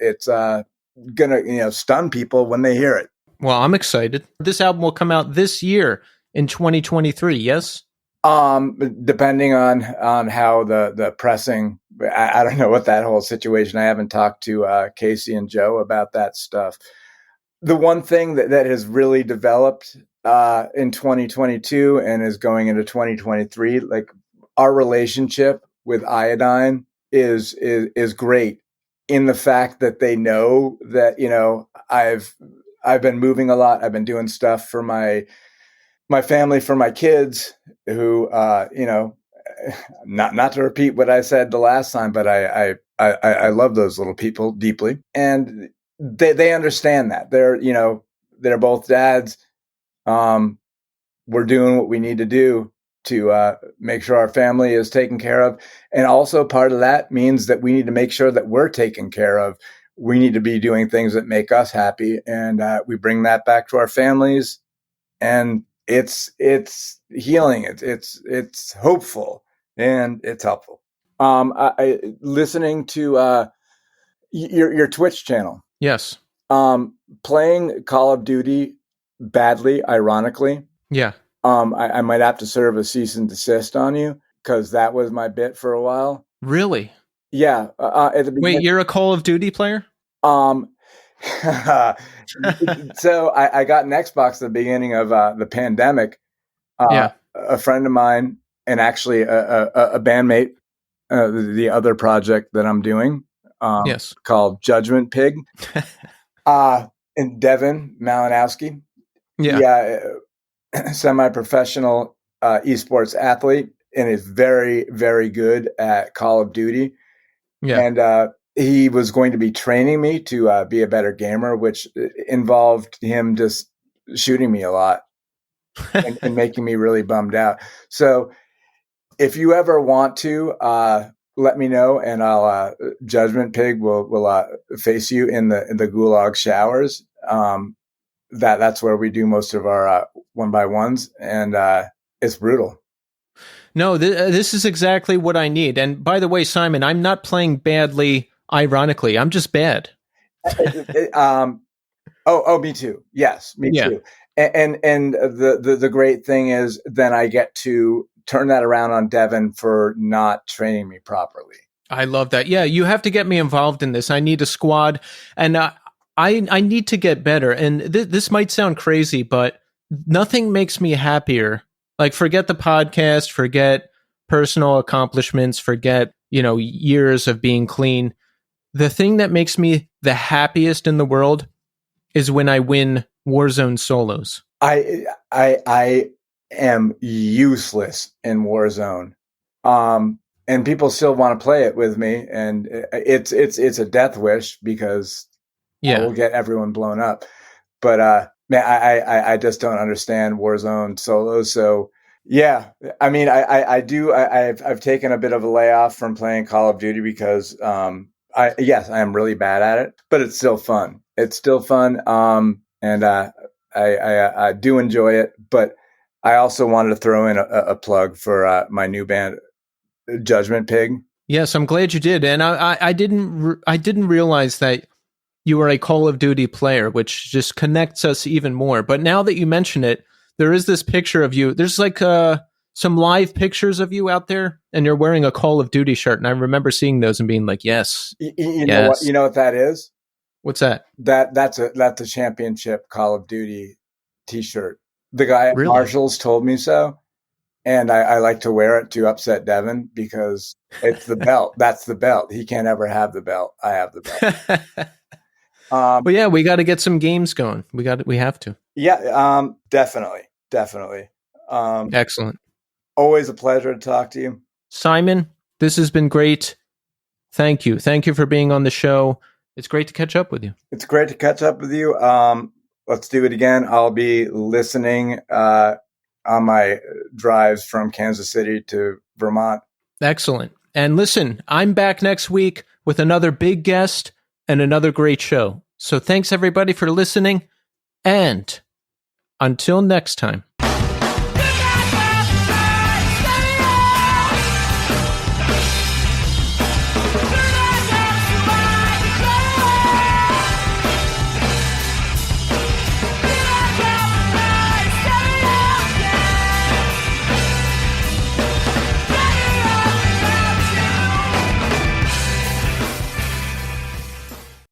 gonna stun people when they hear it. Well, I'm excited. This album will come out this year in 2023. Yes. Depending on how the pressing, I don't know what that whole situation. I haven't talked to Casey and Joe about that stuff. The one thing that has really developed in 2022 and is going into 2023, like our relationship with Iodine is great in the fact that they know that, I've been moving a lot. I've been doing stuff for my family, for my kids who, not to repeat what I said the last time, but I love those little people deeply, and they understand that they're both dads. We're doing what we need to do to make sure our family is taken care of. And also part of that means that we need to make sure that we're taken care of. We need to be doing things that make us happy. And we bring that back to our families, and it's healing. It's hopeful, and it's helpful. I listening to your Twitch channel. Yes. Playing Call of Duty badly, ironically. Yeah. I might have to serve a cease and desist on you, because that was my bit for a while. Really? Yeah. At the beginning, wait, you're a Call of Duty player? So I got an Xbox at the beginning of the pandemic. Yeah. A friend of mine, and actually a bandmate, the other project that I'm doing, yes, called Judgment Pig, and Devin Malinowski. Yeah. Semi-professional esports athlete, and is very, very good at Call of Duty. Yeah. And he was going to be training me to be a better gamer, which involved him just shooting me a lot and making me really bummed out. So if you ever want to, let me know, and I'll Judgment Pig will face you in the gulag showers. That's where we do most of our 1x1s, and it's brutal. No, this is exactly what I need. And by the way, Simon, I'm not playing badly. Ironically, I'm just bad. Me too. Yes, me too. And the great thing is, then I get to turn that around on Devin for not training me properly. I love that. Yeah, you have to get me involved in this. I need a squad, and I need to get better. And this might sound crazy, but nothing makes me happier. Like, forget the podcast, forget personal accomplishments, forget, years of being clean. The thing that makes me the happiest in the world is when I win Warzone solos. I am useless in Warzone. And people still want to play it with me, and it's a death wish, because I will get everyone blown up. But man, I just don't understand Warzone solos. So yeah, I mean, I've taken a bit of a layoff from playing Call of Duty, because I am really bad at it, but it's still fun. It's still fun. And I do enjoy it, but I also wanted to throw in a plug for my new band, Judgment Pig. Yes, I'm glad you did. And I didn't realize that you are a Call of Duty player, which just connects us even more. But now that you mention it, there is this picture of you. There's like some live pictures of you out there, and you're wearing a Call of Duty shirt. And I remember seeing those and being like, yes. You know what that is? What's that? That's a championship Call of Duty t-shirt. The guy at Marshall's told me so. And I like to wear it to upset Devin, because it's the belt. That's the belt. He can't ever have the belt. I have the belt. Well, yeah, we got to get some games going. We have to. Yeah, definitely. Excellent. Always a pleasure to talk to you. Simon, this has been great. Thank you. Thank you for being on the show. It's great to catch up with you. It's great to catch up with you. Let's do it again. I'll be listening on my drives from Kansas City to Vermont. Excellent. And listen, I'm back next week with another big guest and another great show. So thanks everybody for listening. And until next time.